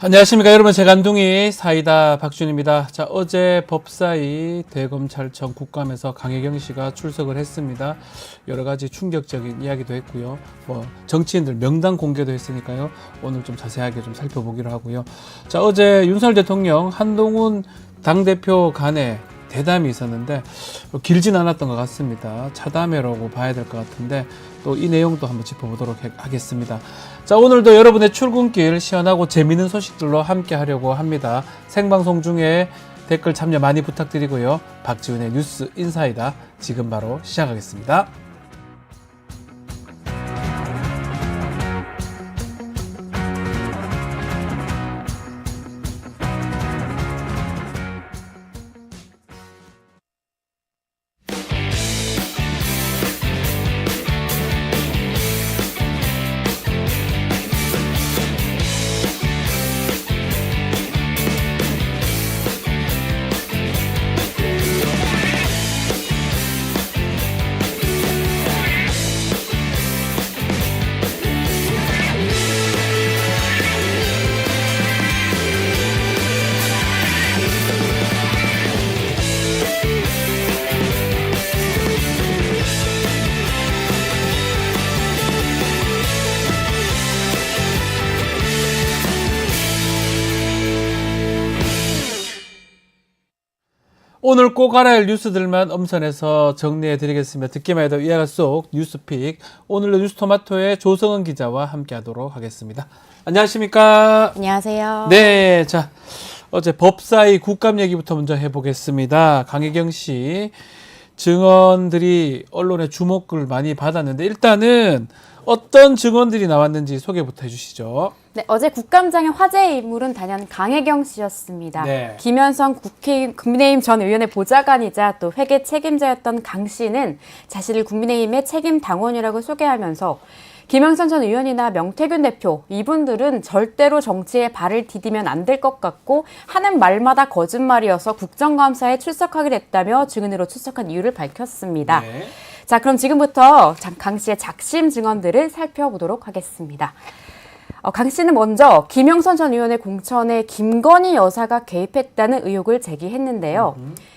안녕하십니까 여러분, 재간둥이 사이다 박준입니다. 자, 어제 법사위 대검찰청 국감에서 강혜경 씨가 출석을 했습니다. 여러 가지 충격적인 이야기도 했고요. 정치인들 명단 공개도 했으니까요. 오늘 좀 자세하게 좀 살펴보기로 하고요. 자, 어제 윤석열 대통령 한동훈 당대표 간에 대담이 있었는데 길진 않았던 것 같습니다. 차담회라고 봐야 될 것 같은데 또 이 내용도 한번 짚어보도록 하겠습니다. 자, 오늘도 여러분의 출근길 시원하고 재미있는 소식들로 함께 하려고 합니다. 생방송 중에 댓글 참여 많이 부탁드리고요. 박지훈의 뉴스 인사이다 지금 바로 시작하겠습니다. 오늘 꼭 알아야 할 뉴스들만 엄선해서 정리해 드리겠습니다. 듣기만 해도 이해가 쏙 뉴스픽. 오늘도 뉴스토마토의 조성은 기자와 함께 하도록 하겠습니다. 안녕하십니까? 안녕하세요. 네, 자, 어제 법사위 국감 얘기부터 먼저 해보겠습니다. 강혜경 씨 증언들이 언론의 주목을 많이 받았는데 일단은 어떤 증언들이 나왔는지 소개부터 해주시죠. 네, 어제 국감장의 화제의 인물은 단연 강혜경 씨였습니다. 네. 김현성 국민의힘 전 의원의 보좌관이자 또 회계 책임자였던 강 씨는 자신을 국민의힘의 책임 당원이라고 소개하면서 김영선 전 의원이나 명태균 대표 이분들은 절대로 정치에 발을 디디면 안 될 것 같고 하는 말마다 거짓말이어서 국정감사에 출석하게 됐다며 증인으로 출석한 이유를 밝혔습니다. 네. 자, 그럼 지금부터 강 씨의 작심 증언들을 살펴보도록 하겠습니다. 강 씨는 먼저 김영선 전 의원의 공천에 김건희 여사가 개입했다는 의혹을 제기했는데요.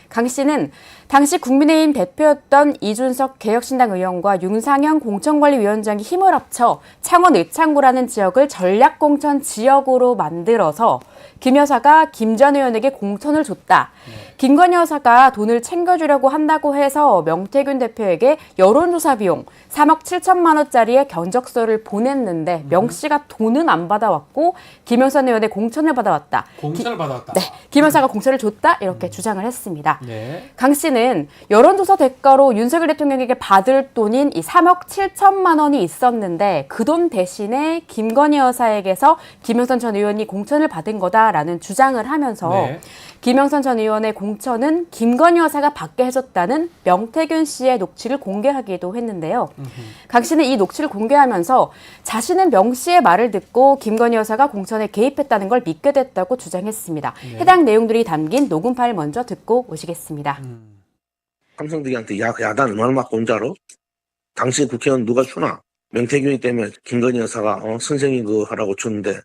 강 씨는 당시 국민의힘 대표였던 이준석 개혁신당 의원과 윤상현 공천관리위원장이 힘을 합쳐 창원 의창구라는 지역을 전략공천 지역으로 만들어서 김 여사가 김 전 의원에게 공천을 줬다. 김건희 여사가 돈을 챙겨주려고 한다고 해서 명태균 대표에게 여론조사 비용 3억 7천만 원짜리의 견적서를 보냈는데 명 씨가 돈은 안 받아왔고 김영선 의원의 공천을 받아왔다. 공천을 받아왔다. 네, 김 여사가 공천을 줬다 이렇게 주장을 했습니다. 네. 강 씨는 여론조사 대가로 윤석열 대통령에게 받을 돈인 이 3억 7천만 원이 있었는데 그 돈 대신에 김건희 여사에게서 김영선 전 의원이 공천을 받은 거다라는 주장을 하면서 네. 김영선 전 의원의 공천은 김건희 여사가 받게 해줬다는 명태균 씨의 녹취를 공개하기도 했는데요. 강 씨는 이 녹취를 공개하면서 자신은 명 씨의 말을 듣고 김건희 여사가 공천에 개입했다는 걸 믿게 됐다고 주장했습니다. 네. 해당 내용들이 담긴 녹음 파일 먼저 듣고 오시겠습니다. 삼성들한테 야단 얼마나 맞고 온 줄 알아? 당시 국회의원 누가 주나? 명태균이 때문에 김건희 여사가 선생님 그거 하라고 줬는데.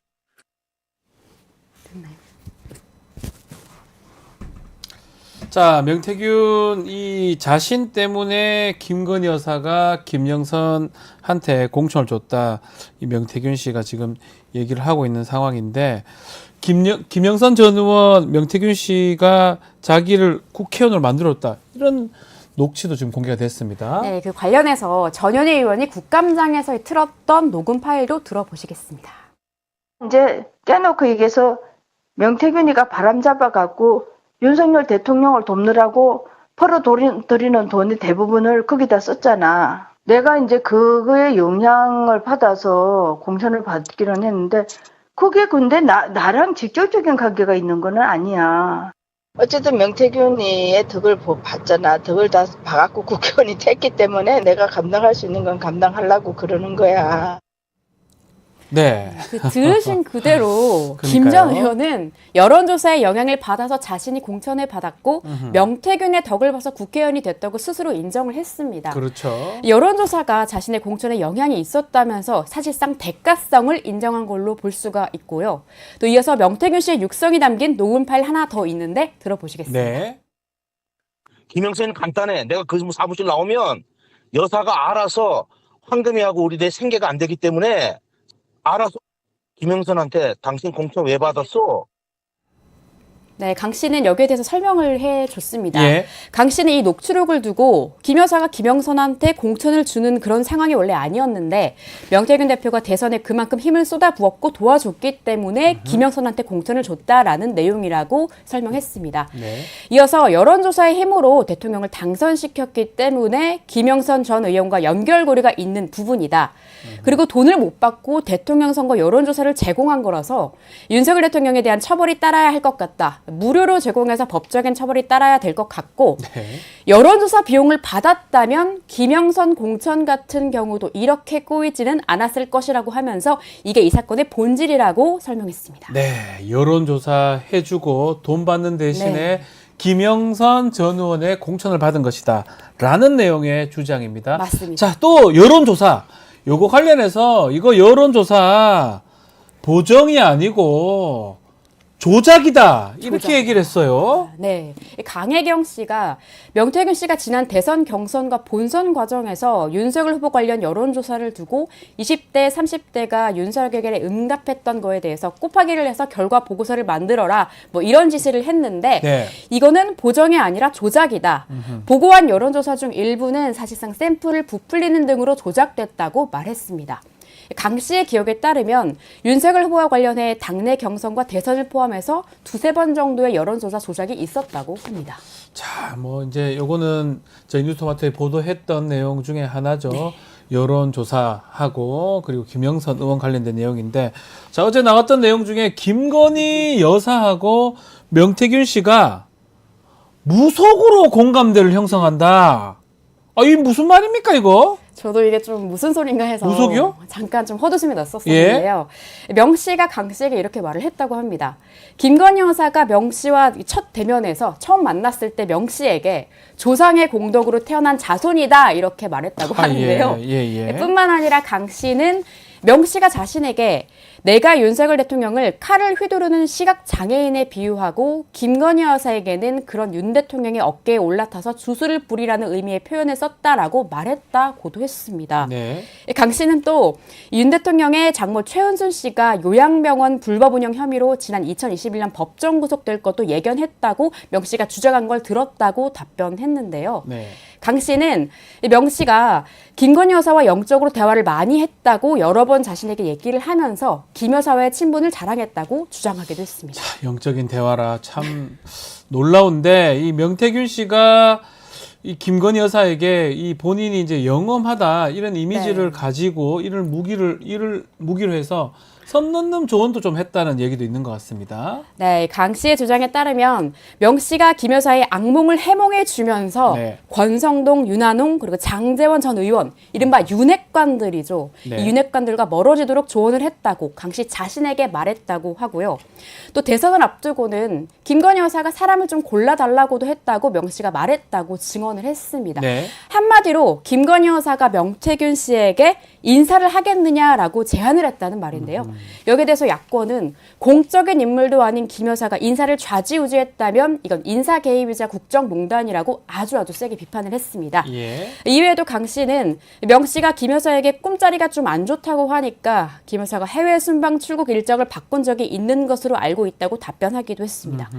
자, 명태균 이 자신 때문에 김건희 여사가 김영선한테 공천을 줬다. 이 명태균 씨가 지금 얘기를 하고 있는 상황인데 김영선 전 의원 명태균 씨가 자기를 국회의원으로 만들었다. 이런 녹취도 지금 공개가 됐습니다. 네, 그 관련해서 전현희 의원이 국감장에서 틀었던 녹음 파일도 들어보시겠습니다. 이제 깨놓고 얘기해서 명태균이가 바람잡아갖고 윤석열 대통령을 돕느라고 벌어들이는 돈의 대부분을 거기다 썼잖아. 내가 이제 그거에 영향을 받아서 공천을 받기는 했는데 그게 근데 나랑 직접적인 관계가 있는 건 아니야. 어쨌든 명태균이의 덕을 봤잖아. 덕을 다 봐갖고 국회의원이 됐기 때문에 내가 감당할 수 있는 건 감당하려고 그러는 거야. 네. 들으신 그대로 그러니까요. 김 전 의원은 여론조사의 영향을 받아서 자신이 공천을 받았고 명태균의 덕을 봐서 국회의원이 됐다고 스스로 인정을 했습니다. 그렇죠. 여론조사가 자신의 공천에 영향이 있었다면서 사실상 대가성을 인정한 걸로 볼 수가 있고요. 또 이어서 명태균 씨의 육성이 담긴 녹음 파일 하나 더 있는데 들어보시겠습니다. 네. 김영선은 간단해. 내가 그 사무실 나오면 여사가 알아서 황금이하고 우리 내 생계가 안 되기 때문에 알아서 김영선한테 당신 공천 왜 받았어? 네, 강 씨는 여기에 대해서 설명을 해줬습니다. 예. 강 씨는 이 녹취록을 두고 김 여사가 김영선한테 공천을 주는 그런 상황이 원래 아니었는데 명태균 대표가 대선에 그만큼 힘을 쏟아부었고 도와줬기 때문에 김영선한테 공천을 줬다라는 내용이라고 설명했습니다. 네. 이어서 여론조사의 힘으로 대통령을 당선시켰기 때문에 김영선 전 의원과 연결고리가 있는 부분이다. 그리고 돈을 못 받고 대통령 선거 여론조사를 제공한 거라서 윤석열 대통령에 대한 처벌이 따라야 할 것 같다. 무료로 제공해서 법적인 처벌이 따라야 될 것 같고 네. 여론조사 비용을 받았다면 김영선 공천 같은 경우도 이렇게 꼬이지는 않았을 것이라고 하면서 이게 이 사건의 본질이라고 설명했습니다. 네. 여론조사 해주고 돈 받는 대신에 네. 김영선 전 의원의 공천을 받은 것이다. 라는 내용의 주장입니다. 맞습니다. 자, 또 여론조사. 요거 관련해서 이거 여론조사 보정이 아니고 조작이다. 이렇게 조작. 얘기를 했어요. 네. 강혜경 씨가 명태균 씨가 지난 대선 경선과 본선 과정에서 윤석열 후보 관련 여론조사를 두고 20대, 30대가 윤석열에게 응답했던 거에 대해서 곱하기를 해서 결과 보고서를 만들어라. 뭐 이런 지시를 했는데 네. 이거는 보정이 아니라 조작이다. 보고한 여론조사 중 일부는 사실상 샘플을 부풀리는 등으로 조작됐다고 말했습니다. 강 씨의 기억에 따르면 윤석열 후보와 관련해 당내 경선과 대선을 포함해서 두세 번 정도의 여론조사 조작이 있었다고 합니다. 자, 뭐 이제 요거는 저희 뉴스토마토에 보도했던 내용 중에 하나죠. 네. 여론조사하고 그리고 김영선 의원 관련된 내용인데, 자, 어제 나왔던 내용 중에 김건희 여사하고 명태균 씨가 무속으로 공감대를 형성한다. 아, 이게 무슨 말입니까, 이거? 저도 이게 좀 무슨 소린가 해서 무속이요? 잠깐 좀 헛웃음이 났었는데요. 명 씨가 강 씨에게 이렇게 말을 했다고 합니다. 김건희 여사가 명 씨와 첫 대면에서 처음 만났을 때 명 씨에게 조상의 공덕으로 태어난 자손이다 이렇게 말했다고 하는데요. 예. 뿐만 아니라 강 씨는 명 씨가 자신에게 내가 윤석열 대통령을 칼을 휘두르는 시각 장애인에 비유하고 김건희 여사에게는 그런 윤 대통령의 어깨에 올라타서 주술을 부리라는 의미의 표현을 썼다라고 말했다고도 했습니다. 네. 강 씨는 또 윤 대통령의 장모 최은순 씨가 요양병원 불법 운영 혐의로 지난 2021년 법정 구속될 것도 예견했다고 명 씨가 주장한 걸 들었다고 답변했는데요. 네. 강 씨는 명 씨가 김건희 여사와 영적으로 대화를 많이 했다고 여러 번 자신에게 얘기를 하면서 김 여사와의 친분을 자랑했다고 주장하기도 했습니다. 자, 영적인 대화라 참 놀라운데, 이 명태균 씨가 이 김건희 여사에게 이 본인이 이제 영험하다 이런 이미지를 네. 가지고 이를 무기로 해서 선 넘는 조언도 좀 했다는 얘기도 있는 것 같습니다. 네, 강 씨의 주장에 따르면 명 씨가 김 여사의 악몽을 해몽해 주면서 네. 권성동, 윤한홍 그리고 장제원 전 의원 이른바 윤핵관들이죠. 네. 이 윤핵관들과 멀어지도록 조언을 했다고 강 씨 자신에게 말했다고 하고요. 또 대선을 앞두고는 김건희 여사가 사람을 좀 골라달라고도 했다고 명 씨가 말했다고 증언을 했습니다. 네. 한마디로 김건희 여사가 명태균 씨에게 인사를 하겠느냐라고 제안을 했다는 말인데요. 여기에 대해서 야권은 공적인 인물도 아닌 김 여사가 인사를 좌지우지했다면 이건 인사 개입이자 국정농단이라고 아주 세게 비판을 했습니다. 예. 이외에도 강 씨는 명 씨가 김 여사에게 꿈자리가 좀 안 좋다고 하니까 김 여사가 해외 순방 출국 일정을 바꾼 적이 있는 것으로 알고 있다고 답변하기도 했습니다.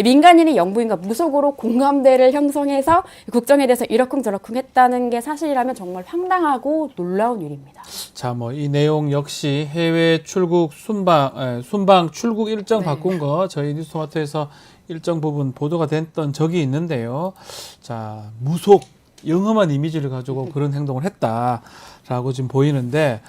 민간인이 영부인과 무속으로 공감대를 형성해서 국정에 대해서 이러쿵저러쿵 했다는 게 사실이라면 정말 황당하고 놀라운 일입니다. 자, 뭐 이 내용 역시 해외 출국 순방 출국 일정 네. 바꾼 거 저희 뉴스토마토에서 일정 부분 보도가 됐던 적이 있는데요. 자, 무속 영험한 이미지를 가지고 그런 행동을 했다라고 지금 보이는데,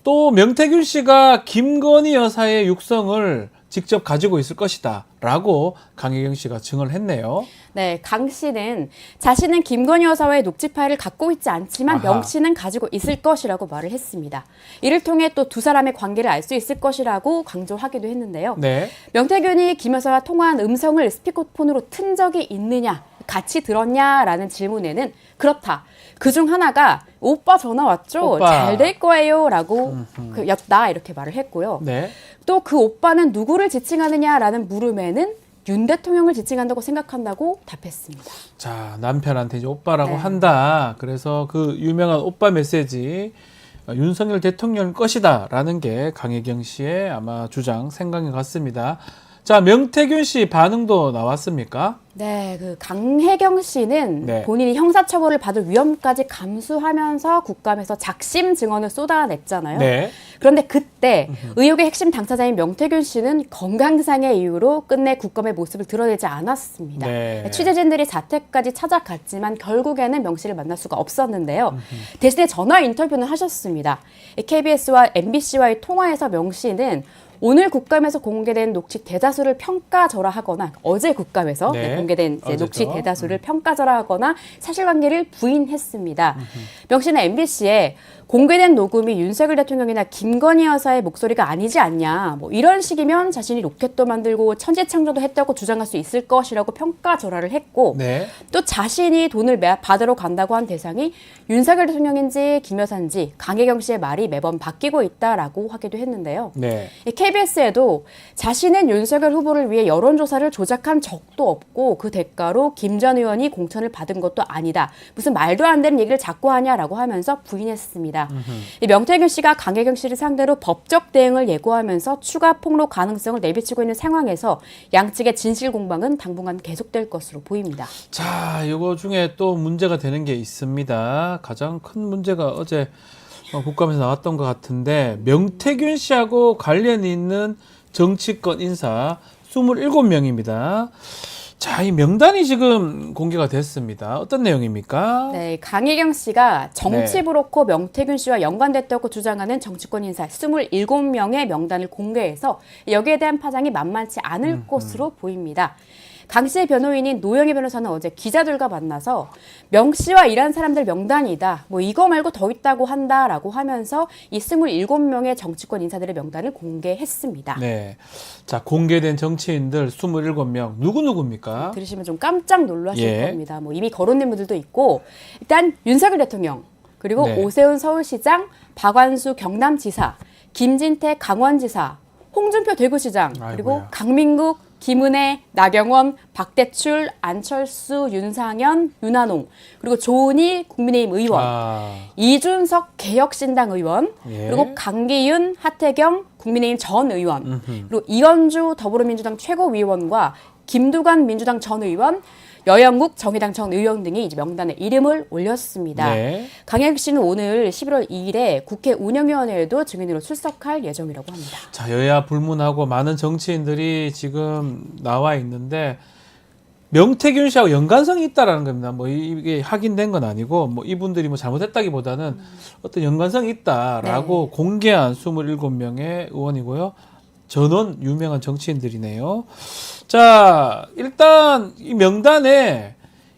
또 명태균 씨가 김건희 여사의 육성을 직접 가지고 있을 것이다 라고 강혜경 씨가 증언을 했네요. 네, 강 씨는 자신은 김건희 여사와의 녹취 파일을 갖고 있지 않지만 아하. 명 씨는 가지고 있을 것이라고 말을 했습니다. 이를 통해 또 두 사람의 관계를 알 수 있을 것이라고 강조하기도 했는데요. 네. 명태균이 김 여사와 통화한 음성을 스피커폰으로 튼 적이 있느냐, 같이 들었냐라는 질문에는 그렇다. 그중 하나가 오빠 전화 왔죠? 오빠. 잘 될 거예요 라고 였다 이렇게 말을 했고요. 네. 또 그 오빠는 누구를 지칭하느냐라는 물음에는 윤 대통령을 지칭한다고 생각한다고 답했습니다. 자, 남편한테 이제 오빠라고 네. 한다. 그래서 그 유명한 오빠 메시지 윤석열 대통령 것이다 라는 게 강혜경 씨의 아마 주장, 생각인 것 같습니다. 자, 명태균 씨 반응도 나왔습니까? 네, 그 강혜경 씨는 네. 본인이 형사처벌을 받을 위험까지 감수하면서 국감에서 작심 증언을 쏟아냈잖아요. 네. 그런데 그때 의혹의 핵심 당사자인 명태균 씨는 건강상의 이유로 끝내 국감의 모습을 드러내지 않았습니다. 네. 취재진들이 자택까지 찾아갔지만 결국에는 명 씨를 만날 수가 없었는데요. 대신에 전화 인터뷰는 하셨습니다. KBS와 MBC와의 통화에서 명 씨는 오늘 국감에서 공개된 녹취 대다수를 평가절하하거나 어제 국감에서 네. 공개된 이제 어제죠. 녹취 대다수를 평가절하하거나 사실관계를 부인했습니다. 명 씨는 MBC에 공개된 녹음이 윤석열 대통령이나 김건희 여사의 목소리가 아니지 않냐. 뭐 이런 식이면 자신이 로켓도 만들고 천지창조도 했다고 주장할 수 있을 것이라고 평가절하를 했고 네. 또 자신이 돈을 받으러 간다고 한 대상이 윤석열 대통령인지 김 여사인지 강혜경 씨의 말이 매번 바뀌고 있다라고 하기도 했는데요. 네. KBS에도 자신은 윤석열 후보를 위해 여론조사를 조작한 적도 없고 그 대가로 김 전 의원이 공천을 받은 것도 아니다. 무슨 말도 안 되는 얘기를 자꾸 하냐라고 하면서 부인했습니다. 이 명태균 씨가 강혜경 씨를 상대로 법적 대응을 예고하면서 추가 폭로 가능성을 내비치고 있는 상황에서 양측의 진실 공방은 당분간 계속될 것으로 보입니다. 자, 이거 중에 또 문제가 되는 게 있습니다. 가장 큰 문제가 어제 국감에서 나왔던 것 같은데 명태균 씨하고 관련이 있는 정치권 인사 27명입니다. 자, 이 명단이 지금 공개가 됐습니다. 어떤 내용입니까? 네, 강혜경 씨가 정치 브로커 명태균 씨와 연관됐다고 주장하는 정치권 인사 27명의 명단을 공개해서 여기에 대한 파장이 만만치 않을 것으로 보입니다. 강 씨의 변호인인 노영희 변호사는 어제 기자들과 만나서 명 씨와 일한 사람들 명단이다. 뭐 이거 말고 더 있다고 한다라고 하면서 이 27명의 정치권 인사들의 명단을 공개했습니다. 네. 자, 공개된 정치인들 27명 누구누구입니까? 들으시면 좀 깜짝 놀라실 예. 겁니다. 뭐 이미 거론된 분들도 있고 일단 윤석열 대통령 그리고 네. 오세훈 서울시장, 박완수 경남지사, 김진태 강원지사, 홍준표 대구시장 그리고 아이고야. 강민국 김은혜, 나경원, 박대출, 안철수, 윤상현, 윤한홍 그리고 조은희 국민의힘 의원 이준석 개혁신당 의원 예. 그리고 강기윤, 하태경 국민의힘 전 의원 그리고 이현주 더불어민주당 최고위원과 김두관 민주당 전 의원 여영국 정의당 전 의원 등이 이제 명단에 이름을 올렸습니다. 네. 강혜경 씨는 오늘 11월 2일에 국회 운영위원회에도 증인으로 출석할 예정이라고 합니다. 자, 여야 불문하고 많은 정치인들이 지금 나와 있는데 명태균 씨하고 연관성이 있다라는 겁니다. 뭐 이게 확인된 건 아니고 뭐 이분들이 뭐 잘못했다기보다는 어떤 연관성이 있다라고 공개한 27명의 의원이고요. 전원 유명한 정치인들이네요. 자, 일단 이 명단에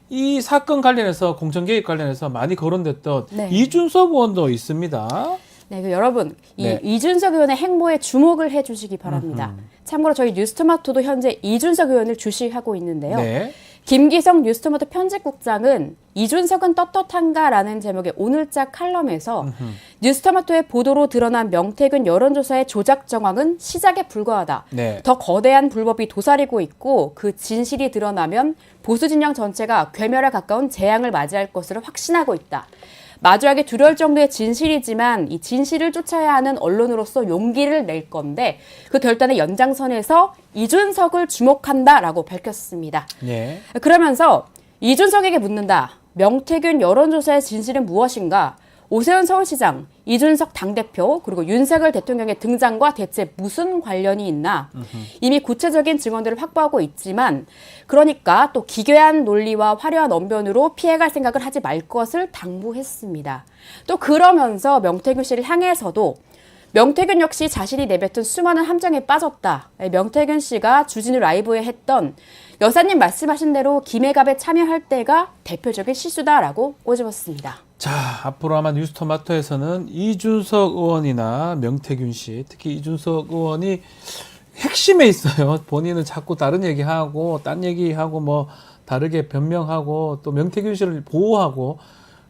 이 사건 관련해서 공천개입 관련해서 많이 거론됐던 네. 이준석 의원도 있습니다. 네, 그 여러분 네. 이준석 의원의 행보에 주목을 해주시기 바랍니다. 참고로 저희 뉴스토마토도 현재 이준석 의원을 주시하고 있는데요. 네. 김기성 뉴스토마토 편집국장은 이준석은 떳떳한가라는 제목의 오늘자 칼럼에서 뉴스토마토의 보도로 드러난 명태균 여론조사의 조작 정황은 시작에 불과하다. 네. 더 거대한 불법이 도사리고 있고 그 진실이 드러나면 보수 진영 전체가 괴멸에 가까운 재앙을 맞이할 것으로 확신하고 있다. 마주하기 두려울 정도의 진실이지만 이 진실을 쫓아야 하는 언론으로서 용기를 낼 건데 그 결단의 연장선에서 이준석을 주목한다라고 밝혔습니다. 네. 그러면서 이준석에게 묻는다. 명태균 여론조사의 진실은 무엇인가? 오세훈 서울시장, 이준석 당대표, 그리고 윤석열 대통령의 등장과 대체 무슨 관련이 있나? 이미 구체적인 증언들을 확보하고 있지만 그러니까 또 기괴한 논리와 화려한 언변으로 피해갈 생각을 하지 말 것을 당부했습니다. 또 그러면서 명태균 씨를 향해서도 명태균 역시 자신이 내뱉은 수많은 함정에 빠졌다. 명태균 씨가 주진우 라이브에 했던 여사님 말씀하신 대로 김해갑에 참여할 때가 대표적인 실수다라고 꼬집었습니다. 자, 앞으로 아마 뉴스토마토에서는 이준석 의원이나 명태균 씨, 특히 이준석 의원이 핵심에 있어요. 본인은 자꾸 다른 얘기하고 딴 얘기하고 뭐 다르게 변명하고 또 명태균 씨를 보호하고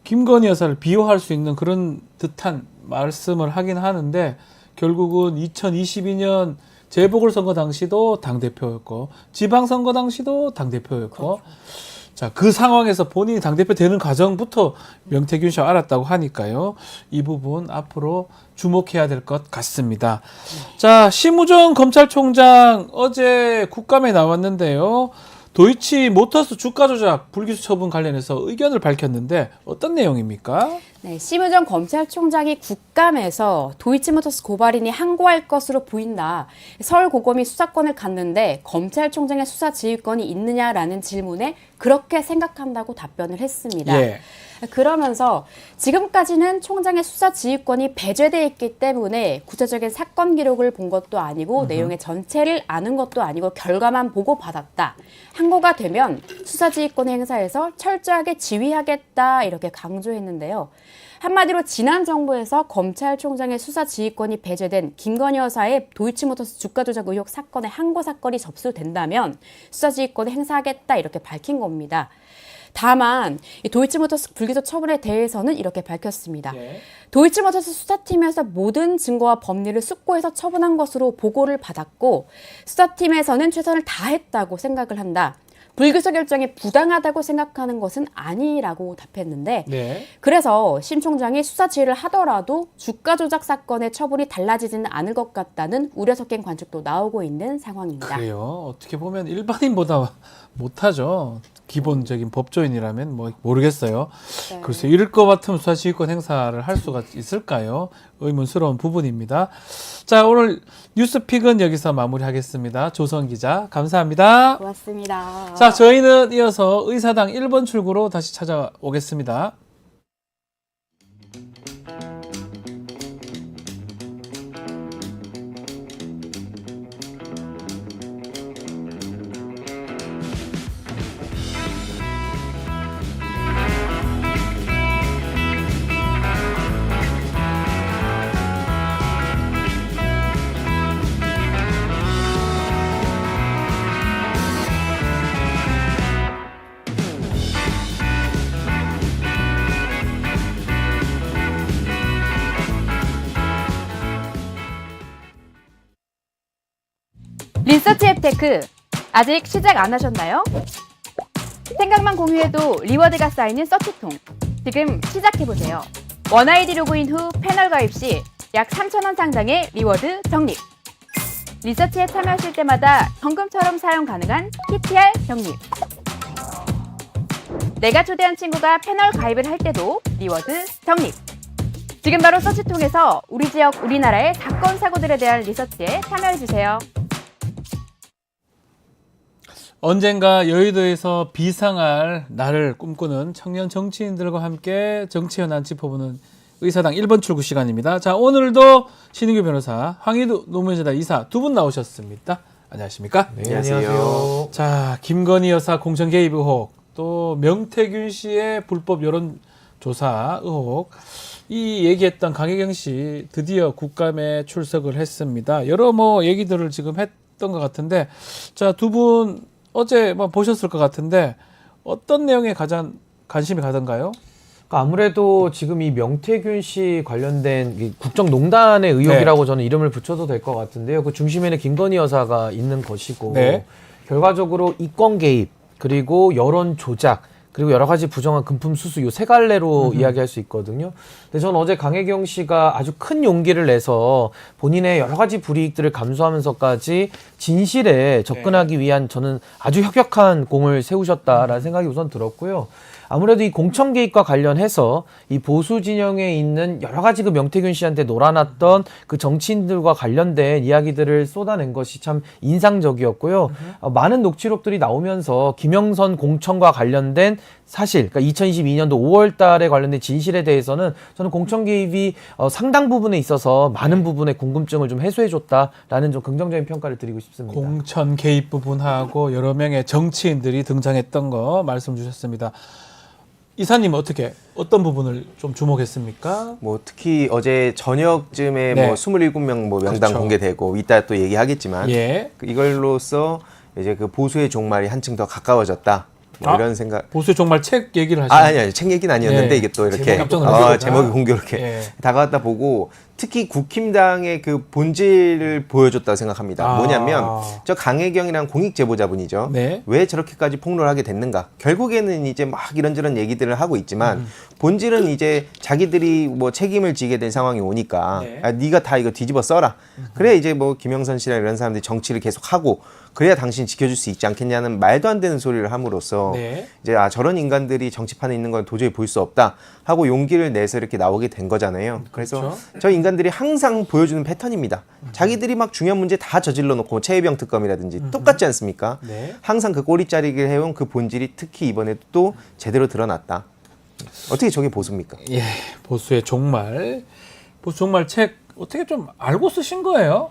김건희 여사를 비호할 수 있는 그런 듯한 말씀을 하긴 하는데 결국은 2022년 재보궐선거 당시도 당대표였고 지방선거 당시도 당대표였고 자, 그 상황에서 본인이 당대표 되는 과정부터 명태균 씨가 알았다고 하니까요. 이 부분 앞으로 주목해야 될 것 같습니다. 자, 심우정 검찰총장 어제 국감에 나왔는데요. 도이치모터스 주가 조작 불기소 처분 관련해서 의견을 밝혔는데 어떤 내용입니까? 네, 심우정 검찰총장이 국감에서 도이치모터스 고발인이 항고할 것으로 보인다. 서울고검이 수사권을 갖는데 검찰총장의 수사 지휘권이 있느냐라는 질문에 그렇게 생각한다고 답변을 했습니다. 예. 그러면서 지금까지는 총장의 수사 지휘권이 배제돼 있기 때문에 구체적인 사건 기록을 본 것도 아니고 내용의 전체를 아는 것도 아니고 결과만 보고 받았다. 항고가 되면 수사 지휘권 행사에서 철저하게 지휘하겠다 이렇게 강조했는데요. 한마디로 지난 정부에서 검찰총장의 수사 지휘권이 배제된 김건희 여사의 도이치모터스 주가 조작 의혹 사건의 항고 사건이 접수된다면 수사 지휘권을 행사하겠다 이렇게 밝힌 겁니다. 다만 이 도이치모터스 불기소 처분에 대해서는 이렇게 밝혔습니다. 예. 도이치모터스 수사팀에서 모든 증거와 법리를 숙고해서 처분한 것으로 보고를 받았고 수사팀에서는 최선을 다했다고 생각을 한다. 불기소 결정이 부당하다고 생각하는 것은 아니라고 답했는데 네. 그래서 심 총장이 수사 지휘를 하더라도 주가 조작 사건의 처분이 달라지지는 않을 것 같다는 우려 섞인 관측도 나오고 있는 상황입니다. 그래요. 어떻게 보면 일반인보다 못하죠. 기본적인 법조인이라면 뭐 모르겠어요. 네. 글쎄 이럴 것 같으면 수사지휘권 행사를 할 수가 있을까요? 의문스러운 부분입니다. 자, 오늘 뉴스픽은 여기서 마무리하겠습니다. 조선 기자 감사합니다. 고맙습니다. 자, 저희는 이어서 의사당 1번 출구로 다시 찾아오겠습니다. 리서치 앱테크 아직 시작 안 하셨나요? 생각만 공유해도 리워드가 쌓이는 서치통 지금 시작해보세요. 원아이디 로그인 후 패널 가입 시 약 3,000원 상당의 리워드 적립. 리서치에 참여하실 때마다 현금처럼 사용 가능한 PTR 적립. 내가 초대한 친구가 패널 가입을 할 때도 리워드 적립. 지금 바로 서치통에서 우리 지역, 우리나라의 사건, 사고들에 대한 리서치에 참여해주세요. 언젠가 여의도에서 비상할 날을 꿈꾸는 청년 정치인들과 함께 정치 현안 짚어보는 의사당 1번 출구 시간입니다. 자, 오늘도 신인규 변호사, 황희두 노무현재단 이사 두 분 나오셨습니다. 안녕하십니까? 네, 안녕하세요. 자, 김건희 여사 공천 개입 의혹, 또 명태균 씨의 불법 여론조사 의혹, 이 얘기했던 강혜경 씨 드디어 국감에 출석을 했습니다. 여러 얘기들을 지금 했던 것 같은데, 자, 두 분 어제 보셨을 것 같은데 어떤 내용에 가장 관심이 가던가요? 아무래도 지금 이 명태균 씨 관련된 이 국정농단의 의혹이라고 저는 이름을 붙여도 될 것 같은데요. 그 중심에는 김건희 여사가 있는 것이고 네. 결과적으로 이권 개입 그리고 여론 조작 그리고 여러 가지 부정한 금품 수수 이 세 갈래로 이야기할 수 있거든요. 근데 저는 어제 강혜경 씨가 아주 큰 용기를 내서 본인의 여러 가지 불이익들을 감수하면서까지 진실에 접근하기 위한 저는 아주 혁혁한 공을 세우셨다라는 생각이 우선 들었고요. 아무래도 이 공천 개입과 관련해서 이 보수 진영에 있는 여러 가지 그 명태균 씨한테 놀아놨던 그 정치인들과 관련된 이야기들을 쏟아낸 것이 참 인상적이었고요. 많은 녹취록들이 나오면서 김영선 공천과 관련된 사실, 그러니까 2022년도 5월 달에 관련된 진실에 대해서는 저는 공천 개입이 상당 부분에 있어서 많은 부분의 궁금증을 좀 해소해줬다라는 좀 긍정적인 평가를 드리고 싶습니다. 공천 개입 부분하고 여러 명의 정치인들이 등장했던 거 말씀 주셨습니다. 이사님 어떤 부분을 좀 주목했습니까? 뭐 특히 어제 저녁쯤에 네. 뭐 27명 뭐 명단 그렇죠. 공개되고 이따 또 얘기하겠지만 예. 이걸로써 이제 그 보수의 종말이 한층 더 가까워졌다. 뭐 아, 이런 생각. 보수의 정말 책 얘기를 하시는 아니 책 얘기는 아니었는데 예. 이게 또 이렇게 제목이 깜짝 놀랐습니다. 제목이 공교롭게 예. 다가왔다 보고 특히 국힘당의 그 본질을 보여줬다고 생각합니다. 아. 뭐냐면 저 강혜경이랑 공익 제보자분이죠. 네. 왜 저렇게까지 폭로를 하게 됐는가? 결국에는 이제 막 이런저런 얘기들을 하고 있지만 본질은 이제 자기들이 뭐 책임을 지게 된 상황이 오니까 네. 네가 다 이거 뒤집어 써라. 그래 이제 뭐 김영선 씨랑 이런 사람들이 정치를 계속 하고 그래야 당신 지켜줄 수 있지 않겠냐는 말도 안 되는 소리를 함으로써 네. 이제 저런 인간들이 정치판에 있는 건 도저히 볼 수 없다 하고 용기를 내서 이렇게 나오게 된 거잖아요. 그래서 그렇죠. 저 인간들이 항상 보여주는 패턴입니다. 자기들이 막 중요한 문제 다 저질러 놓고 최혜병 특검이라든지 똑같지 않습니까? 네. 항상 그 꼬리 자르기를 해온 그 본질이 특히 이번에도 또 제대로 드러났다. 어떻게 저게 보수입니까? 예. 보수의 종말. 보수 종말 책 어떻게 좀 알고 쓰신 거예요?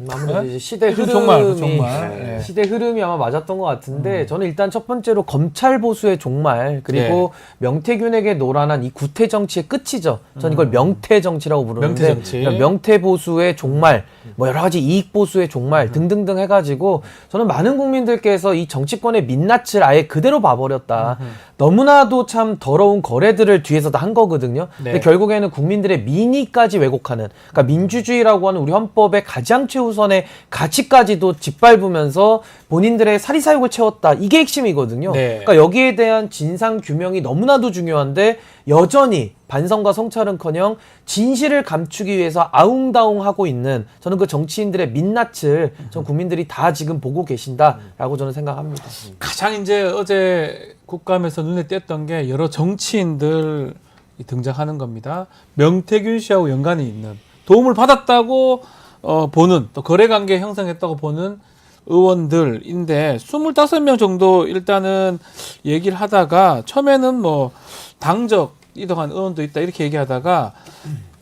아무래도 이제 시대 요즘 흐름이 정말. 예. 시대 흐름이 아마 맞았던 것 같은데 저는 일단 첫 번째로 검찰 보수의 종말 그리고 명태균에게 놀아난 이 구태 정치의 끝이죠. 저는 이걸 명태 정치라고 부르는데 명태 정치. 그러니까 명태 보수의 종말, 뭐 여러 가지 이익 보수의 종말 등등등 해가지고 저는 많은 국민들께서 이 정치권의 민낯을 아예 그대로 봐버렸다. 너무나도 참 더러운 거래들을 뒤에서 다 한 거거든요. 네. 근데 결국에는 국민들의 민의까지 왜곡하는, 그러니까 민주주의라고 하는 우리 헌법의 가장 최우선의 가치까지도 짓밟으면서 본인들의 사리사욕을 채웠다. 이게 핵심이거든요. 네. 그러니까 여기에 대한 진상 규명이 너무나도 중요한데 여전히 반성과 성찰은커녕 진실을 감추기 위해서 아웅다웅하고 있는 저는 그 정치인들의 민낯을 전 국민들이 다 지금 보고 계신다라고 저는 생각합니다. 가장 이제 어제 국감에서 눈에 띄었던 게 여러 정치인들이 등장하는 겁니다. 명태균 씨하고 연관이 있는 도움을 받았다고 보는 또 거래관계 형성했다고 보는 의원들인데 25명 정도 일단은 얘기를 하다가 처음에는 뭐 당적 이동한 의원도 있다 이렇게 얘기하다가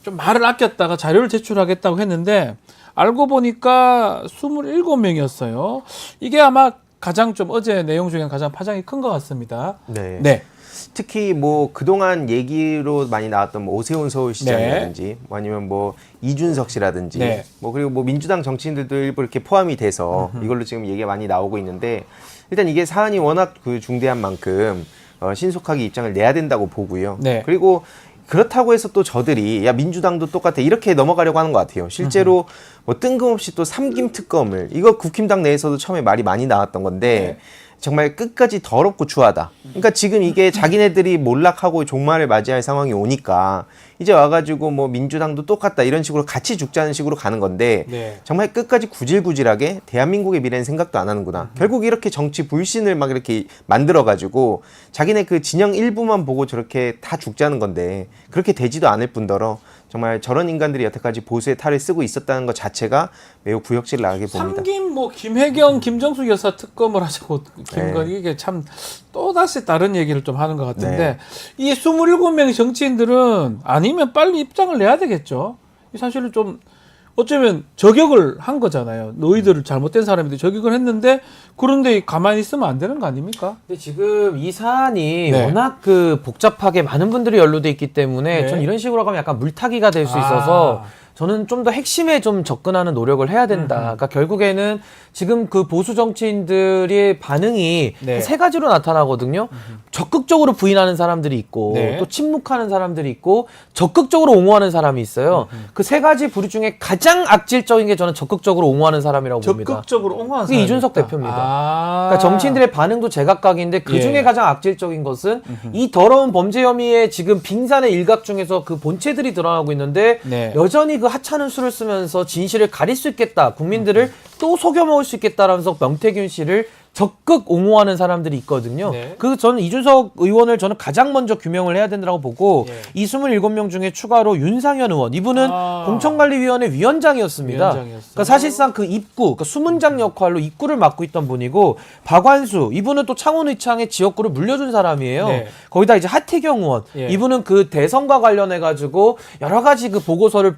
좀 말을 아꼈다가 자료를 제출하겠다고 했는데 알고 보니까 27명이었어요. 이게 아마 가장 좀 어제 내용 중에 가장 파장이 큰 것 같습니다. 네. 네. 특히 뭐 그동안 얘기로 많이 나왔던 뭐 오세훈 서울시장이라든지 뭐 아니면 뭐 이준석 씨라든지 네. 뭐 그리고 뭐 민주당 정치인들도 일부 이렇게 포함이 돼서 이걸로 지금 얘기가 많이 나오고 있는데 일단 이게 사안이 워낙 그 중대한 만큼 신속하게 입장을 내야 된다고 보고요. 네. 그리고 그렇다고 해서 또 저들이 야 민주당도 똑같아 이렇게 넘어가려고 하는 것 같아요. 실제로 뭐 뜬금없이 또 삼김 특검을 이거 국힘당 내에서도 처음에 말이 많이 나왔던 건데 정말 끝까지 더럽고 추하다. 그러니까 지금 이게 자기네들이 몰락하고 종말을 맞이할 상황이 오니까 이제 와가지고 뭐 민주당도 똑같다 이런 식으로 같이 죽자는 식으로 가는 건데 네. 정말 끝까지 구질구질하게 대한민국의 미래는 생각도 안 하는구나. 결국 이렇게 정치 불신을 막 이렇게 만들어가지고 자기네 그 진영 일부만 보고 저렇게 다 죽자는 건데 그렇게 되지도 않을 뿐더러 정말 저런 인간들이 여태까지 보수의 탈을 쓰고 있었다는 것 자체가 매우 구역질 나게 봅니다. 삼김 뭐 김혜경, 김정숙 여사 특검을 하자고 김건 이게 참 또다시 다른 얘기를 좀 하는 것 같은데 네. 이 27명의 정치인들은 아니면 빨리 입장을 내야 되겠죠. 이 사실은 좀 어쩌면 저격을 한 거잖아요. 너희들을 잘못된 사람인데 저격을 했는데 그런데 가만히 있으면 안 되는 거 아닙니까? 근데 지금 이 사안이 네. 워낙 그 복잡하게 많은 분들이 연루돼 있기 때문에 네. 전 이런 식으로 가면 약간 물타기가 될 수 있어서 저는 좀 더 핵심에 좀 접근하는 노력을 해야 된다. 그러니까 결국에는 지금 그 보수 정치인들의 반응이 네. 세 가지로 나타나거든요. 적극적으로 부인하는 사람들이 있고 네. 또 침묵하는 사람들이 있고 적극적으로 옹호하는 사람이 있어요. 그 세 가지 부류 중에 가장 악질적인 게 저는 적극적으로 옹호하는 사람이라고 봅니다. 적극적으로 옹호하는 그게 이준석 사람이 있다. 대표입니다. 그러니까 정치인들의 반응도 제각각인데 그 중에 예. 가장 악질적인 것은 이 더러운 범죄 혐의의 지금 빙산의 일각 중에서 그 본체들이 드러나고 있는데 네. 여전히 그 하찮은 수를 쓰면서 진실을 가릴 수 있겠다. 국민들을 또 속여먹을 수 있겠다라면서 명태균 씨를 적극 옹호하는 사람들이 있거든요. 네. 저는 이준석 의원을 저는 가장 먼저 규명을 해야 된다고 보고 예. 이 27명 중에 추가로 윤상현 의원 이분은 공천관리위원회 위원장이었습니다. 위원장이었어요. 그러니까 사실상 그 입구, 그러니까 수문장 역할로 입구를 맡고 있던 분이고 박완수 이분은 또 창원의창의 지역구를 물려준 사람이에요. 네. 거기다 이제 하태경 의원 예. 이분은 그 대선과 관련해 가지고 여러 가지 그 보고서를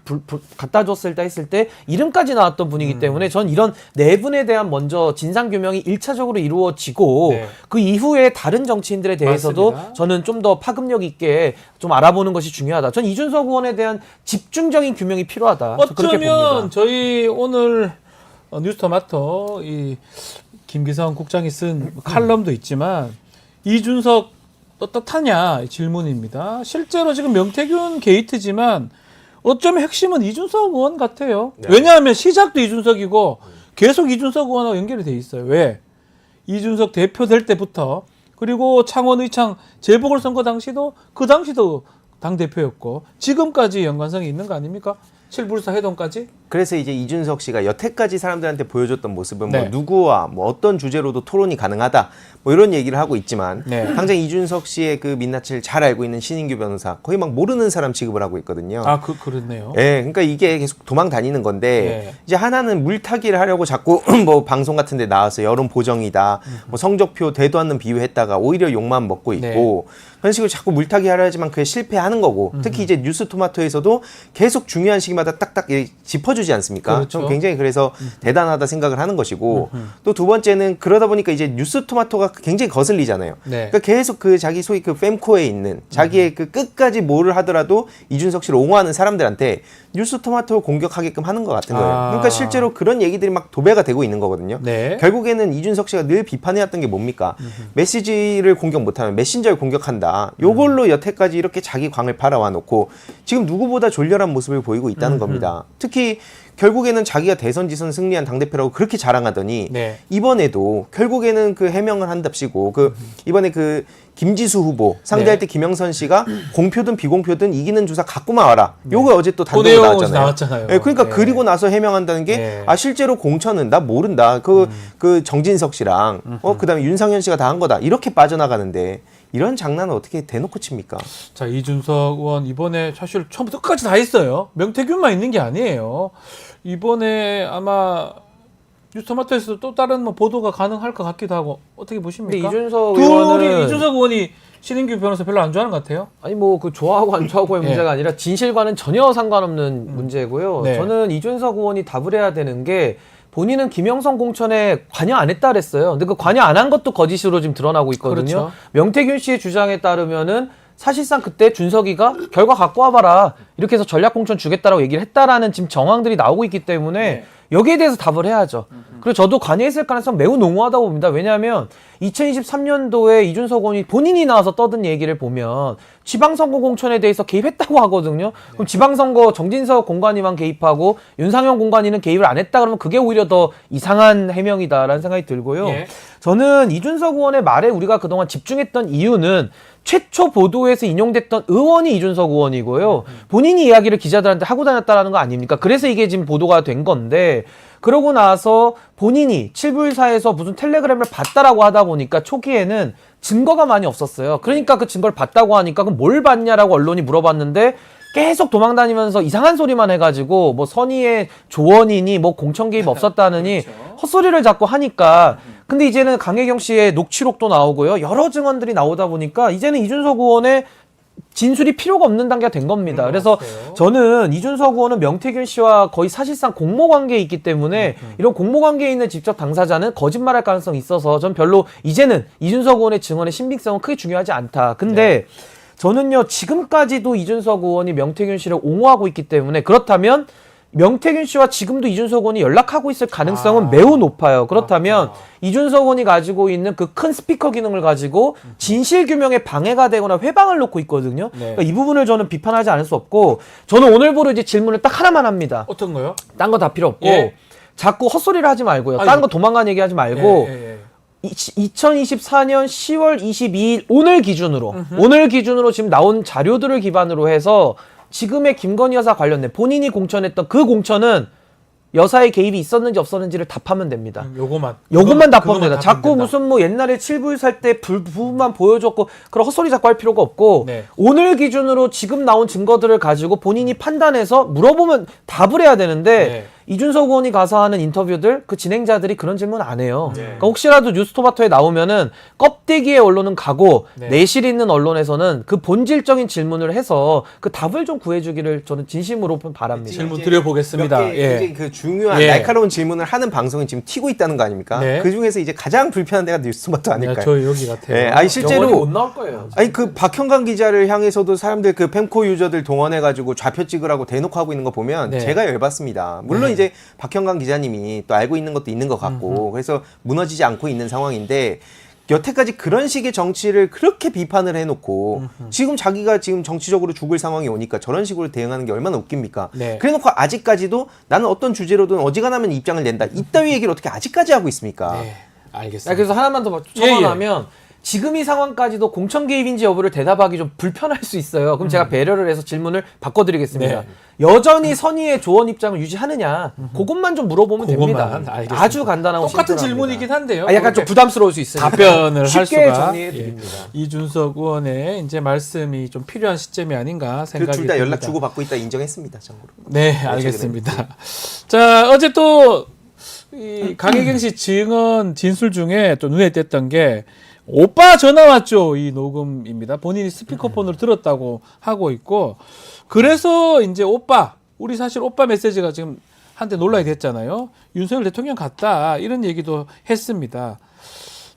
갖다 줬을 때 했을 때 이름까지 나왔던 분이기 때문에 전 이런 네 분에 대한 먼저 진상 규명이 1차적으로 이루어지고 네. 그 이후에 다른 정치인들에 대해서도 맞습니다. 저는 좀 더 파급력 있게 좀 알아보는 것이 중요하다. 전 이준석 의원에 대한 집중적인 규명이 필요하다. 저 그렇게 어쩌면 봅니다. 저희 오늘 뉴스토마토 이 김기성 국장이 쓴 칼럼도 있지만 이준석 떳떳하냐 질문입니다. 실제로 지금 명태균 게이트지만 어쩌면 핵심은 이준석 의원 같아요. 왜냐하면 시작도 이준석이고 계속 이준석 의원하고 연결이 돼 있어요. 왜? 이준석 대표 될 때부터 그리고 창원 의창 재보궐선거 당시도 그 당시도 당대표였고 지금까지 연관성이 있는 거 아닙니까? 7불사 회동까지? 그래서 이제 이준석 씨가 여태까지 사람들한테 보여줬던 모습은 네. 뭐 누구와 뭐 어떤 주제로도 토론이 가능하다 뭐 이런 얘기를 하고 있지만 네. 당장 이준석 씨의 그 민낯을 잘 알고 있는 신인규 변호사 거의 막 모르는 사람 취급을 하고 있거든요. 아, 그렇네요. 예, 그러니까 이게 계속 도망 다니는 건데 네. 이제 하나는 물타기를 하려고 자꾸 뭐 방송 같은 데 나와서 여론 보정이다, 뭐 성적표 되도 않는 비유했다가 오히려 욕만 먹고 있고 그런 식으로 자꾸 물타기 하려 하지만 그게 실패하는 거고 특히 이제 뉴스토마토에서도 계속 중요한 시기마다 딱딱 짚어주지 않습니까? 그렇죠. 좀 굉장히 그래서 대단하다 생각을 하는 것이고 또 두 번째는 그러다 보니까 이제 뉴스토마토가 굉장히 거슬리잖아요. 네. 그러니까 계속 그 자기 소위 그 fem코에 있는 자기의 그 끝까지 뭐를 하더라도 이준석 씨를 옹호하는 사람들한테 뉴스토마토를 공격하게끔 하는 것 같은 거예요. 아. 그러니까 실제로 그런 얘기들이 막 도배가 되고 있는 거거든요. 네. 결국에는 이준석 씨가 늘 비판해왔던 게 뭡니까? 메시지를 공격 못하면 메신저를 공격한다. 요걸로 여태까지 이렇게 자기 광을 팔아와 놓고 지금 누구보다 졸렬한 모습을 보이고 있다는 겁니다. 특히 결국에는 자기가 대선 지선 승리한 당대표라고 그렇게 자랑하더니 네. 이번에도 결국에는 그 해명을 한답시고 그 이번에 그 김지수 후보 상대할 네. 때 김영선 씨가 공표든 비공표든 이기는 주사 갖고만 와라. 요거 어제 또 단독으로 내용은 나왔잖아요. 나왔잖아요. 예, 그러니까 네. 그리고 나서 해명한다는 게 네. 아 실제로 공천은 나 모른다. 그 정진석 씨랑 그다음에 윤상현 씨가 다 한 거다. 이렇게 빠져나가는데 이런 장난은 어떻게 대놓고 칩니까? 자, 이준석 의원 이번에 사실 처음부터 끝까지 다 했어요. 명태균만 있는 게 아니에요. 이번에 아마 뉴스토마토에서도 또 다른 뭐 보도가 가능할 것 같기도 하고 어떻게 보십니까? 근데 이준석 둘이 의원은 이준석 의원이 신인규 변호사 별로 안 좋아하는 것 같아요. 아니 뭐 그 좋아하고 안 좋아하고의 예. 문제가 아니라 진실과는 전혀 상관없는 문제고요. 네. 저는 이준석 의원이 답을 해야 되는 게 본인은 김영선 공천에 관여 안 했다 그랬어요. 근데 그 관여 안 한 것도 거짓으로 지금 드러나고 있거든요. 그렇죠. 명태균 씨의 주장에 따르면은 사실상 그때 준석이가 결과 갖고 와봐라 이렇게 해서 전략 공천 주겠다라고 얘기를 했다라는 지금 정황들이 나오고 있기 때문에 네. 여기에 대해서 답을 해야죠. 그리고 저도 관여했을 가능성 매우 농후하다고 봅니다. 왜냐하면 2023년도에 이준석 의원이 본인이 나와서 떠든 얘기를 보면 지방선거 공천에 대해서 개입했다고 하거든요. 그럼 지방선거 정진석 공관위만 개입하고 윤상현 공관위는 개입을 안 했다 그러면 그게 오히려 더 이상한 해명이다라는 생각이 들고요. 예. 저는 이준석 의원의 말에 우리가 그동안 집중했던 이유는 최초 보도에서 인용됐던 의원이 이준석 의원이고요. 본인이 이야기를 기자들한테 하고 다녔다는 거 아닙니까? 그래서 이게 지금 보도가 된 건데 그러고 나서 본인이 7불사에서 무슨 텔레그램을 봤다라고 하다 보니까 초기에는 증거가 많이 없었어요. 그러니까 그 증거를 봤다고 하니까 그럼 뭘 봤냐라고 언론이 물어봤는데 계속 도망다니면서 이상한 소리만 해가지고 뭐 선의의 조언이니 뭐 공천 개입 없었다느니 헛소리를 자꾸 하니까 근데 이제는 강혜경 씨의 녹취록도 나오고요. 여러 증언들이 나오다 보니까 이제는 이준석 의원의 진술이 필요가 없는 단계가 된 겁니다. 그래서 저는 이준석 의원은 명태균 씨와 거의 사실상 공모관계에 있기 때문에 이런 공모관계에 있는 직접 당사자는 거짓말할 가능성이 있어서 전 별로 이제는 이준석 의원의 증언의 신빙성은 크게 중요하지 않다. 근데 저는요 지금까지도 이준석 의원이 명태균 씨를 옹호하고 있기 때문에 그렇다면 명태균 씨와 지금도 이준석 의원이 연락하고 있을 가능성은 매우 높아요. 그렇다면 이준석 의원이 가지고 있는 그 큰 스피커 기능을 가지고 진실 규명에 방해가 되거나 회방을 놓고 있거든요. 네. 그러니까 이 부분을 저는 비판하지 않을 수 없고 저는 오늘부로 이제 질문을 딱 하나만 합니다. 어떤 거요? 딴 거 다 필요 없고 예. 자꾸 헛소리를 하지 말고요. 딴 거 도망간 얘기 하지 말고 2024년 10월 22일 오늘 기준으로 지금 나온 자료들을 기반으로 해서 지금의 김건희 여사 관련된 본인이 공천했던 그 공천은 여사의 개입이 있었는지 없었는지를 답하면 됩니다. 요것만 답하면 된다. 답하면 자꾸 된다. 무슨 뭐 옛날에 칠부일 살 때 부분만 보여줬고 그런 헛소리 자꾸 할 필요가 없고 네. 오늘 기준으로 지금 나온 증거들을 가지고 본인이 판단해서 물어보면 답을 해야 되는데 네. 이준석 의원이 가서 하는 인터뷰들 그 진행자들이 그런 질문 안 해요. 그러니까 혹시라도 뉴스토마토에 나오면은 껍데기의 언론은 가고 네. 내실 있는 언론에서는 그 본질적인 질문을 해서 그 답을 좀 구해주기를 저는 진심으로 바랍니다. 질문 드려보겠습니다. 몇 개 예. 굉장히 그 중요한 예. 날카로운 질문을 하는 방송이 지금 튀고 있다는 거 아닙니까? 네. 그 중에서 이제 가장 불편한 데가 뉴스토마토 아닐까요? 저 여기 같아요. 예, 아니 영원히 실제로 못 나올 거예요. 아니 그 박형광 기자를 향해서도 사람들 그 펜코 유저들 동원해가지고 좌표 찍으라고 대놓고 하고 있는 거 보면 네. 제가 열받습니다. 물론 네. 이제 박형광 기자님이 또 알고 있는 것도 있는 것 같고 그래서 무너지지 않고 있는 상황인데 여태까지 그런 식의 정치를 그렇게 비판을 해놓고 지금 자기가 지금 정치적으로 죽을 상황이 오니까 저런 식으로 대응하는 게 얼마나 웃깁니까? 네. 그래놓고 아직까지도 나는 어떤 주제로든 어지간하면 입장을 낸다. 이따위 얘기를 어떻게 아직까지 하고 있습니까? 네. 알겠습니다. 자, 그래서 하나만 더 첨언하면 지금 이 상황까지도 공천 개입인지 여부를 대답하기 좀 불편할 수 있어요. 그럼 제가 배려를 해서 질문을 바꿔드리겠습니다. 네. 여전히 선의의 조언 입장을 유지하느냐? 그것만 좀 물어보면 그것만, 됩니다. 알겠습니다. 아주 간단하고 똑같은 심플합니다. 질문이긴 한데요. 약간 좀 그렇게 부담스러울 수 있으니까 답변을 할 쉽게 수가 정리해 드립니다. 예. 이준석 의원의 이제 말씀이 좀 필요한 시점이 아닌가 생각이 둘 다 연락 듭니다. 주고 받고 있다 인정했습니다. 참고로. 네, 알겠습니다. 자, 어제 또 이 강혜경 씨 증언 진술 중에 또 눈에 띄었던 게 오빠 전화 왔죠. 이 녹음입니다. 본인이 스피커폰으로 들었다고 하고 있고 그래서 이제 오빠 우리 사실 오빠 메시지가 지금 한때 논란이 됐잖아요. 윤석열 대통령 같다 이런 얘기도 했습니다.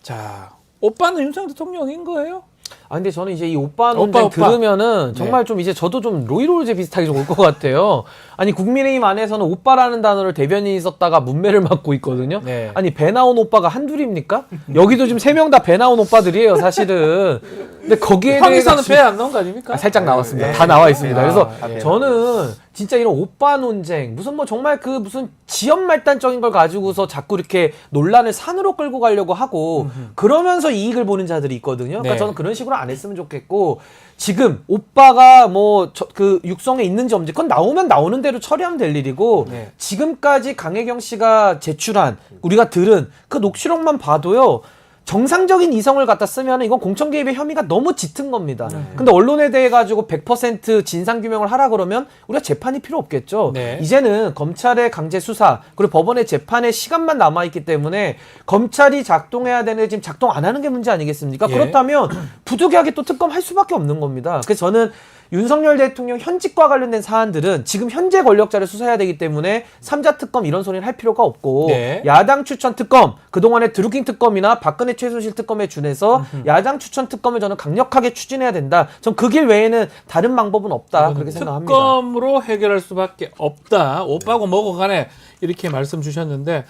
자, 오빠는 윤석열 대통령인 거예요? 아 근데 저는 이제 이 오빠 논쟁 오빠. 들으면은 정말 좀 이제 저도 좀 로이로제 비슷하게 좀 올 것 같아요. 아니 국민의힘 안에서는 오빠라는 단어를 대변인이 썼다가 문매를 맞고 있거든요. 네. 아니 배 나온 오빠가 한둘입니까? 여기도 지금 3명 다 배 나온 오빠들이에요 사실은. 근데 거기에 황희사는 배 안 나온 거 아닙니까? 살짝 나왔습니다. 네. 다 나와 있습니다. 아, 그래서 예. 저는 진짜 이런 오빠 논쟁, 무슨 뭐 정말 그 무슨 지연말단적인 걸 가지고서 자꾸 이렇게 논란을 산으로 끌고 가려고 하고 그러면서 이익을 보는 자들이 있거든요. 그러니까 네. 저는 그런 식으로 안 했으면 좋겠고 지금 오빠가 뭐 그 육성에 있는지 없는지 그건 나오면 나오는 대로 처리하면 될 일이고 네. 지금까지 강혜경 씨가 제출한 우리가 들은 그 녹취록만 봐도요. 정상적인 이성을 갖다 쓰면 이건 공천 개입의 혐의가 너무 짙은 겁니다. 근데 언론에 대해 가지고 100% 진상 규명을 하라 그러면 우리가 재판이 필요 없겠죠. 네. 이제는 검찰의 강제 수사 그리고 법원의 재판의 시간만 남아 있기 때문에 검찰이 작동해야 되는데 지금 작동 안 하는 게 문제 아니겠습니까? 예. 그렇다면 부득이하게 또 특검할 수밖에 없는 겁니다. 그래서 저는 윤석열 대통령 현직과 관련된 사안들은 지금 현재 권력자를 수사해야 되기 때문에 3자 특검 이런 소리는 할 필요가 없고 네. 야당 추천 특검 그동안의 드루킹 특검이나 박근혜 최순실 특검에 준해서 야당 추천 특검을 저는 강력하게 추진해야 된다. 전 그 길 외에는 다른 방법은 없다. 그렇게 생각합니다. 특검으로 해결할 수밖에 없다. 오빠고 뭐고 간에 이렇게 말씀 주셨는데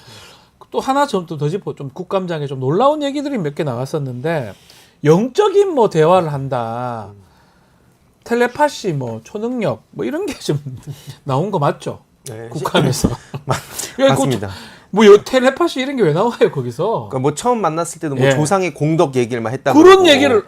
또 하나 좀 더 짚어 좀 국감장에 좀 놀라운 얘기들이 몇 개 나왔었는데 영적인 뭐 대화를 한다. 텔레파시 뭐 초능력 뭐 이런 게 좀 나온 거 맞죠? 네. 국감에서. 맞습니다. 뭐 텔레파시 이런 게 왜 나와요 거기서? 그러니까 뭐 처음 만났을 때도 뭐 예. 조상의 공덕 얘기를만 했다 그런 그러고. 얘기를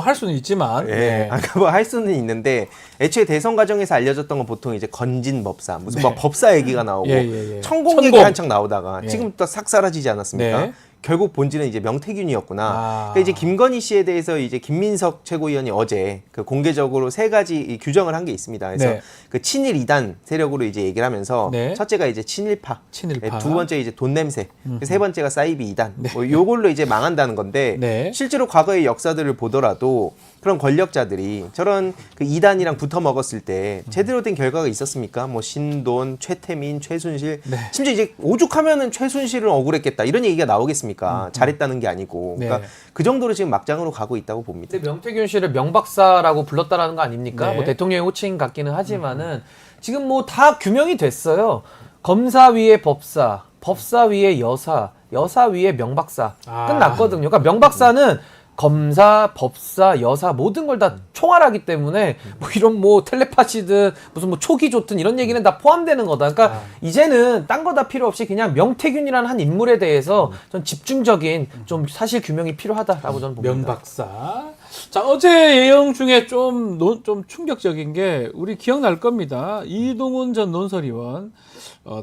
할 수는 있지만. 예, 네. 아까 뭐 할 수는 있는데 애초에 대선 과정에서 알려졌던 건 보통 이제 건진 법사, 무슨 막 법사 얘기가 나오고 예. 천공 얘기 천공. 한창 나오다가 예. 지금 또 싹 사라지지 않았습니까? 네. 결국 본질은 이제 명태균이었구나. 아. 그러니까 이제 김건희 씨에 대해서 이제 김민석 최고위원이 어제 그 공개적으로 3가지 이 규정을 한 게 있습니다. 그래서 네. 그 친일 이단 세력으로 이제 얘기를 하면서 네. 첫째가 이제 친일파, 친일파. 두 번째 이제 돈 냄새, 세 번째가 사이비 이단. 뭐 요걸로 이제 망한다는 건데 네. 실제로 과거의 역사들을 보더라도 그런 권력자들이 저런 그 이단이랑 붙어 먹었을 때 제대로 된 결과가 있었습니까? 뭐 신돈, 최태민, 최순실, 네. 심지어 이제 오죽하면은 최순실을 억울했겠다 이런 얘기가 나오겠습니까? 잘했다는 게 아니고, 그러니까 네. 그 정도로 지금 막장으로 가고 있다고 봅니다. 근데 명태균 씨를 명박사라고 불렀다라는 거 아닙니까? 네. 뭐 대통령의 호칭 같기는 하지만은 지금 뭐 다 규명이 됐어요. 검사 위에 법사, 법사 위에 여사, 여사 위에 명박사 아. 끝났거든요. 그러니까 명박사는 검사, 법사, 여사 모든 걸 다 총괄하기 때문에 뭐 이런 뭐 텔레파시든 무슨 뭐 촉이 좋든 이런 얘기는 다 포함되는 거다. 그러니까 이제는 딴 거 다 필요 없이 그냥 명태균이라는 한 인물에 대해서 좀 집중적인 좀 사실 규명이 필요하다라고 저는 봅니다. 명박사. 자, 어제 예영 중에 좀 충격적인 게 우리 기억날 겁니다. 이동훈 전 논설위원,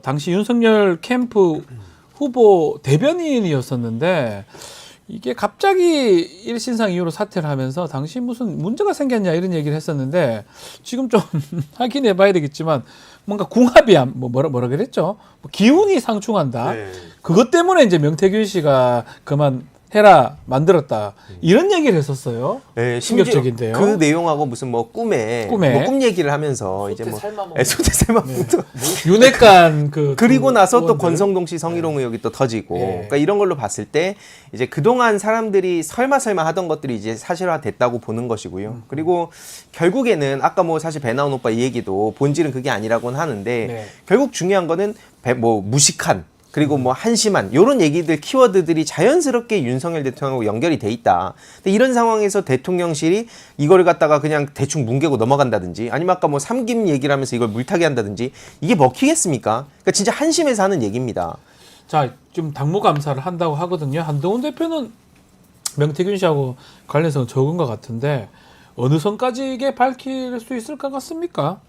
당시 윤석열 캠프 후보 대변인이었었는데 이게 갑자기 일신상 이후로 사퇴를 하면서 당시 무슨 문제가 생겼냐 이런 얘기를 했었는데 지금 좀 확인해 봐야 되겠지만 뭔가 궁합이 뭐라 그랬죠? 뭐 기운이 상충한다. 네. 그것 때문에 이제 명태균 씨가 그만 해라 만들었다 이런 얘기를 했었어요. 네, 심지어 충격적인데요. 그 내용하고 무슨 뭐 꿈에 꿈에. 뭐 꿈 얘기를 하면서 이제 뭐 소태살마 윤핵관 그리고 나서 또 의원들. 권성동 씨 성희롱 의혹이 또 터지고 네. 그러니까 이런 걸로 봤을 때 이제 그동안 사람들이 설마 하던 것들이 이제 사실화됐다고 보는 것이고요. 그리고 결국에는 아까 뭐 사실 배 나온 오빠 이 얘기도 본질은 그게 아니라고는 하는데 네. 결국 중요한 거는 뭐 무식한 그리고 뭐 한심한 이런 얘기들 키워드들이 자연스럽게 윤석열 대통령하고 연결이 돼 있다. 근데 이런 상황에서 대통령실이 이걸 갖다가 그냥 대충 뭉개고 넘어간다든지 아니면 아까 뭐 삼김 얘기를 하면서 이걸 물타기 한다든지 이게 먹히겠습니까? 그러니까 진짜 한심해서 하는 얘기입니다. 자, 좀 당무 감사를 한다고 하거든요. 한동훈 대표는 명태균 씨하고 관련성은 적은 것 같은데 어느 선까지 이게 밝힐 수 있을 것 같습니까?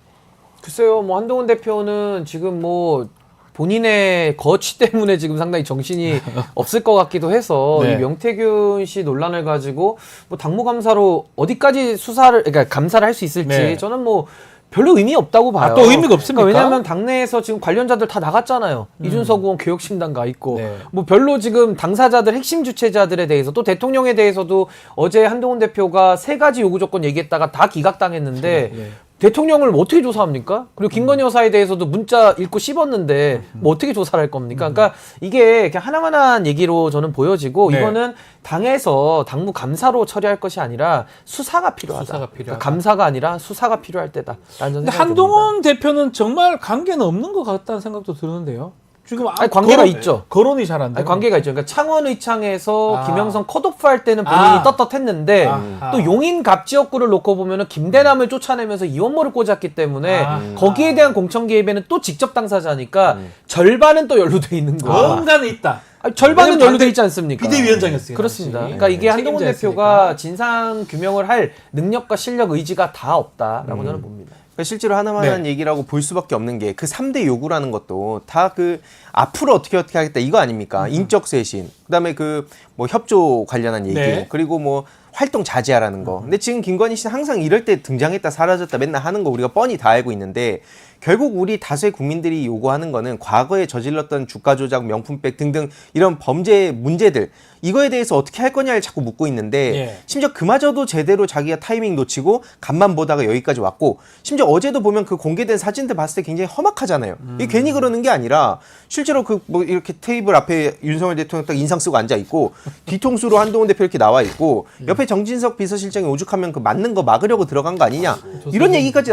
글쎄요, 뭐 한동훈 대표는 지금 뭐 본인의 거취 때문에 지금 상당히 정신이 없을 것 같기도 해서 네. 이 명태균 씨 논란을 가지고 뭐 당무감사로 어디까지 그러니까 감사를 할 수 있을지 네. 저는 뭐 별로 의미 없다고 봐요. 또 의미가 없습니까? 그러니까 왜냐하면 당내에서 지금 관련자들 다 나갔잖아요. 이준석 의원 교육심당 가 있고 네. 뭐 별로 지금 당사자들 핵심 주체자들에 대해서 또 대통령에 대해서도 어제 한동훈 대표가 3가지 요구 조건 얘기했다가 다 기각당했는데 네. 대통령을 뭐 어떻게 조사합니까? 그리고 김건희 여사에 대해서도 문자 읽고 씹었는데 뭐 어떻게 조사를 할 겁니까? 그러니까 이게 그냥 하나만한 얘기로 저는 보여지고 네. 이거는 당에서 당무 감사로 처리할 것이 아니라 수사가 필요하다. 수사가 필요하다. 그러니까 감사가 아니라 수사가 필요할 때다. 라는 근데 생각이 한동훈 대표는 정말 관계는 없는 것 같다는 생각도 드는데요. 지금 아니, 관계가 있죠. 거론이 잘 안 돼요. 아니, 관계가 있죠. 그러니까 창원의창에서 아. 김영선 컷오프 할 때는 본인이 아. 떳떳했는데 아하. 또 용인 갑지역구를 놓고 보면은 김대남을 쫓아내면서 이원모를 꽂았기 때문에 아. 거기에 대한 공천 개입에는 또 직접 당사자니까 절반은 또 연루돼 있는 거야. 뭔가는 있다. 아니, 절반은 왜냐면 연루돼 당대 있지 않습니까? 비대위원장이었어요. 그렇습니다. 당시. 그러니까 이게 한동훈 책임자였으니까. 대표가 진상 규명을 할 능력과 실력, 의지가 다 없다라고 저는 봅니다. 그러니까 실제로 하나만한 네. 얘기라고 볼 수밖에 없는 게 그 3대 요구라는 것도 다 그 앞으로 어떻게 하겠다 이거 아닙니까? 인적 쇄신, 그다음에 그 뭐 협조 관련한 얘기, 네. 그리고 뭐 활동 자제하라는 거. 근데 지금 김건희 씨는 항상 이럴 때 등장했다 사라졌다 맨날 하는 거 우리가 뻔히 다 알고 있는데 결국 우리 다수의 국민들이 요구하는 거는 과거에 저질렀던 주가 조작, 명품백 등등 이런 범죄 문제들 이거에 대해서 어떻게 할 거냐를 자꾸 묻고 있는데 예. 심지어 그마저도 제대로 자기가 타이밍 놓치고 간만 보다가 여기까지 왔고 심지어 어제도 보면 그 공개된 사진들 봤을 때 굉장히 험악하잖아요. 이게 괜히 그러는 게 아니라 실제로 그 뭐 이렇게 테이블 앞에 윤석열 대통령 딱 인상 쓰고 앉아 있고 뒤통수로 한동훈 대표 이렇게 나와 있고 옆에 정진석 비서실장이 오죽하면 그 맞는 거 막으려고 들어간 거 아니냐 이런 얘기까지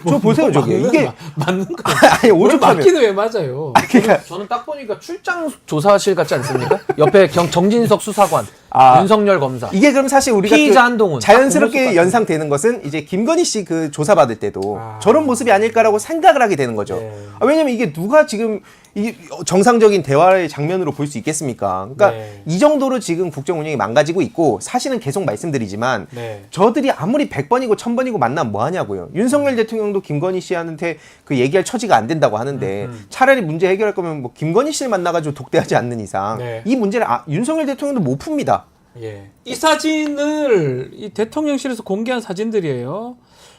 저 보세요 저게 이게 맞는 거. 아니 오죽하면 맞기는 왜 맞아요? 그러니까 저는 딱 보니까 출장 조사실 같지 않습니까? 옆에 정진석 수사관, 아. 윤석열 검사. 이게 그럼 사실 우리가 피의자 그 한동훈. 자연스럽게 딱 연상되는 것은 이제 김건희 씨 그 조사받을 때도 아. 저런 모습이 아닐까라고 생각을 하게 되는 거죠. 네. 왜냐면 이게 누가 지금 이 정상적인 대화의 장면으로 볼 수 있겠습니까? 그러니까 네. 이 정도로 지금 국정 운영이 망가지고 있고 사실은 계속 말씀드리지만 네. 저들이 아무리 100번이고 1000번이고 만나면 뭐 하냐고요. 윤석열 대통령도 김건희 씨한테 그 얘기할 처지가 안 된다고 하는데 차라리 문제 해결할 거면 뭐 김건희 씨를 만나가지고 독대하지 않는 이상 네. 이 문제를 윤석열 대통령도 못 풉니다. 예. 이 사진을 이 대통령실에서 공개한 사진들이에요.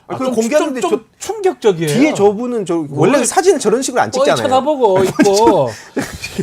그걸 좀 공개하는데 좀 충격적이에요. 뒤에 저분은 원래 사진을 저런 식으로 안 뻔히 찍잖아요. 쳐다보고 있고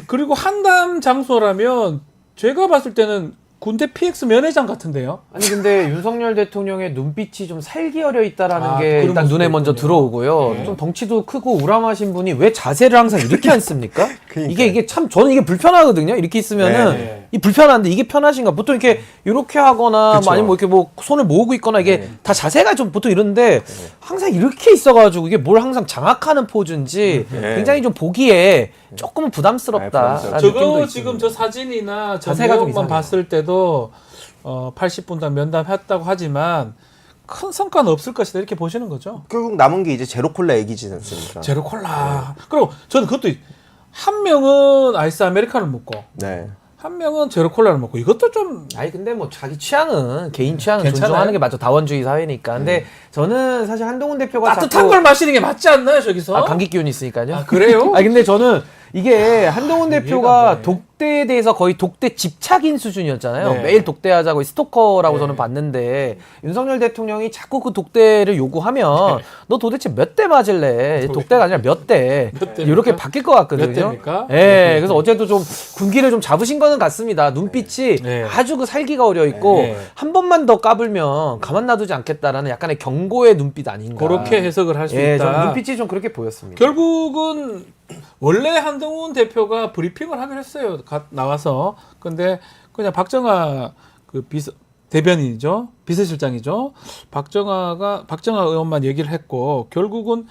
그리고 한담 장소라면 제가 봤을 때는 군대 PX 면회장 같은데요. 아니 근데 윤석열 대통령의 눈빛이 좀 살기 어려 있다라는 아, 게 그런 일단 눈에 모습이 먼저 있군요. 들어오고요. 네. 좀 덩치도 크고 우람하신 분이 왜 자세를 항상 이렇게 앉습니까? 그러니까요. 이게 참 저는 이게 불편하거든요. 이렇게 있으면은 네. 이 불편한데 이게 편하신가? 보통 이렇게 하거나 그쵸. 뭐 아니면 뭐 이렇게 뭐 손을 모으고 있거나 이게 네. 다 자세가 좀 보통 이런데 항상 이렇게 있어가지고 이게 뭘 항상 장악하는 포즈인지 네. 굉장히 좀 보기에 조금은 부담스럽다. 부담스럽죠. 저거 지금 저 사진이나 저 자세가 좀 내용만 이상해요. 봤을 때도 80분간 면담했다고 하지만 큰 성과는 없을 것이다 이렇게 보시는 거죠. 결국 남은 게 이제 제로 콜라 얘기지 않습니까? 제로 콜라. 그리고 저는 그것도 한 명은 아이스 아메리카노를 먹고 네. 한 명은 제로 콜라를 먹고 이것도 좀 아니 근데 뭐 자기 취향은 개인 취향은 괜찮아요? 존중하는 게 맞죠. 다원주의 사회니까. 근데 저는 사실 한동훈 대표가 따뜻한 자꾸 걸 마시는 게 맞지 않나요 저기서? 아, 감기 기운이 있으니까요. 아, 그래요? 아니 근데 저는 이게 한동훈 이해가 안 대표가 돼. 독대에 대해서 거의 독대 집착인 수준이었잖아요. 네. 매일 독대하자고 스토커라고 네. 저는 봤는데 윤석열 대통령이 자꾸 그 독대를 요구하면 네. 너 도대체 몇 대 맞을래? 독대가 아니라 몇 대. 몇 대입니까? 이렇게 바뀔 것 같거든요. 몇 대입니까? 예. 몇 대? 그래서 어쨌든 좀 군기를 좀 잡으신 거는 같습니다. 눈빛이 네. 아주 그 살기가 어려 있고 네. 한 번만 더 까불면 가만 놔두지 않겠다라는 약간의 경고의 눈빛 아닌가. 그렇게 해석을 할 수 예, 있다. 좀 눈빛이 좀 그렇게 보였습니다. 결국은 원래 한동훈 대표가 브리핑을 하기로 했어요. 나와서. 근데 그냥 박정아 그 대변인이죠. 비서실장이죠. 박정아 의원만 얘기를 했고 결국은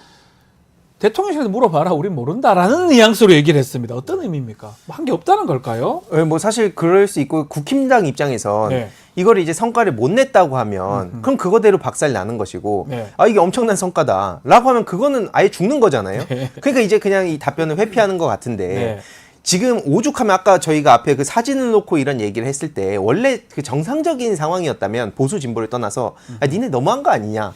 대통령실에서 물어봐라. 우린 모른다라는 뉘앙스로 얘기를 했습니다. 어떤 의미입니까? 한 게 없다는 걸까요? 뭐 사실 그럴 수 있고 국힘당 입장에선 네. 이걸 이제 성과를 못 냈다고 하면 그럼 그거대로 박살 나는 것이고 네. 아 이게 엄청난 성과다라고 하면 그거는 아예 죽는 거잖아요. 그러니까 이제 그냥 이 답변을 회피하는 것 같은데 네. 지금 오죽하면 아까 저희가 앞에 그 사진을 놓고 이런 얘기를 했을 때 원래 그 정상적인 상황이었다면 보수 진보를 떠나서 아, 니네 너무한 거 아니냐?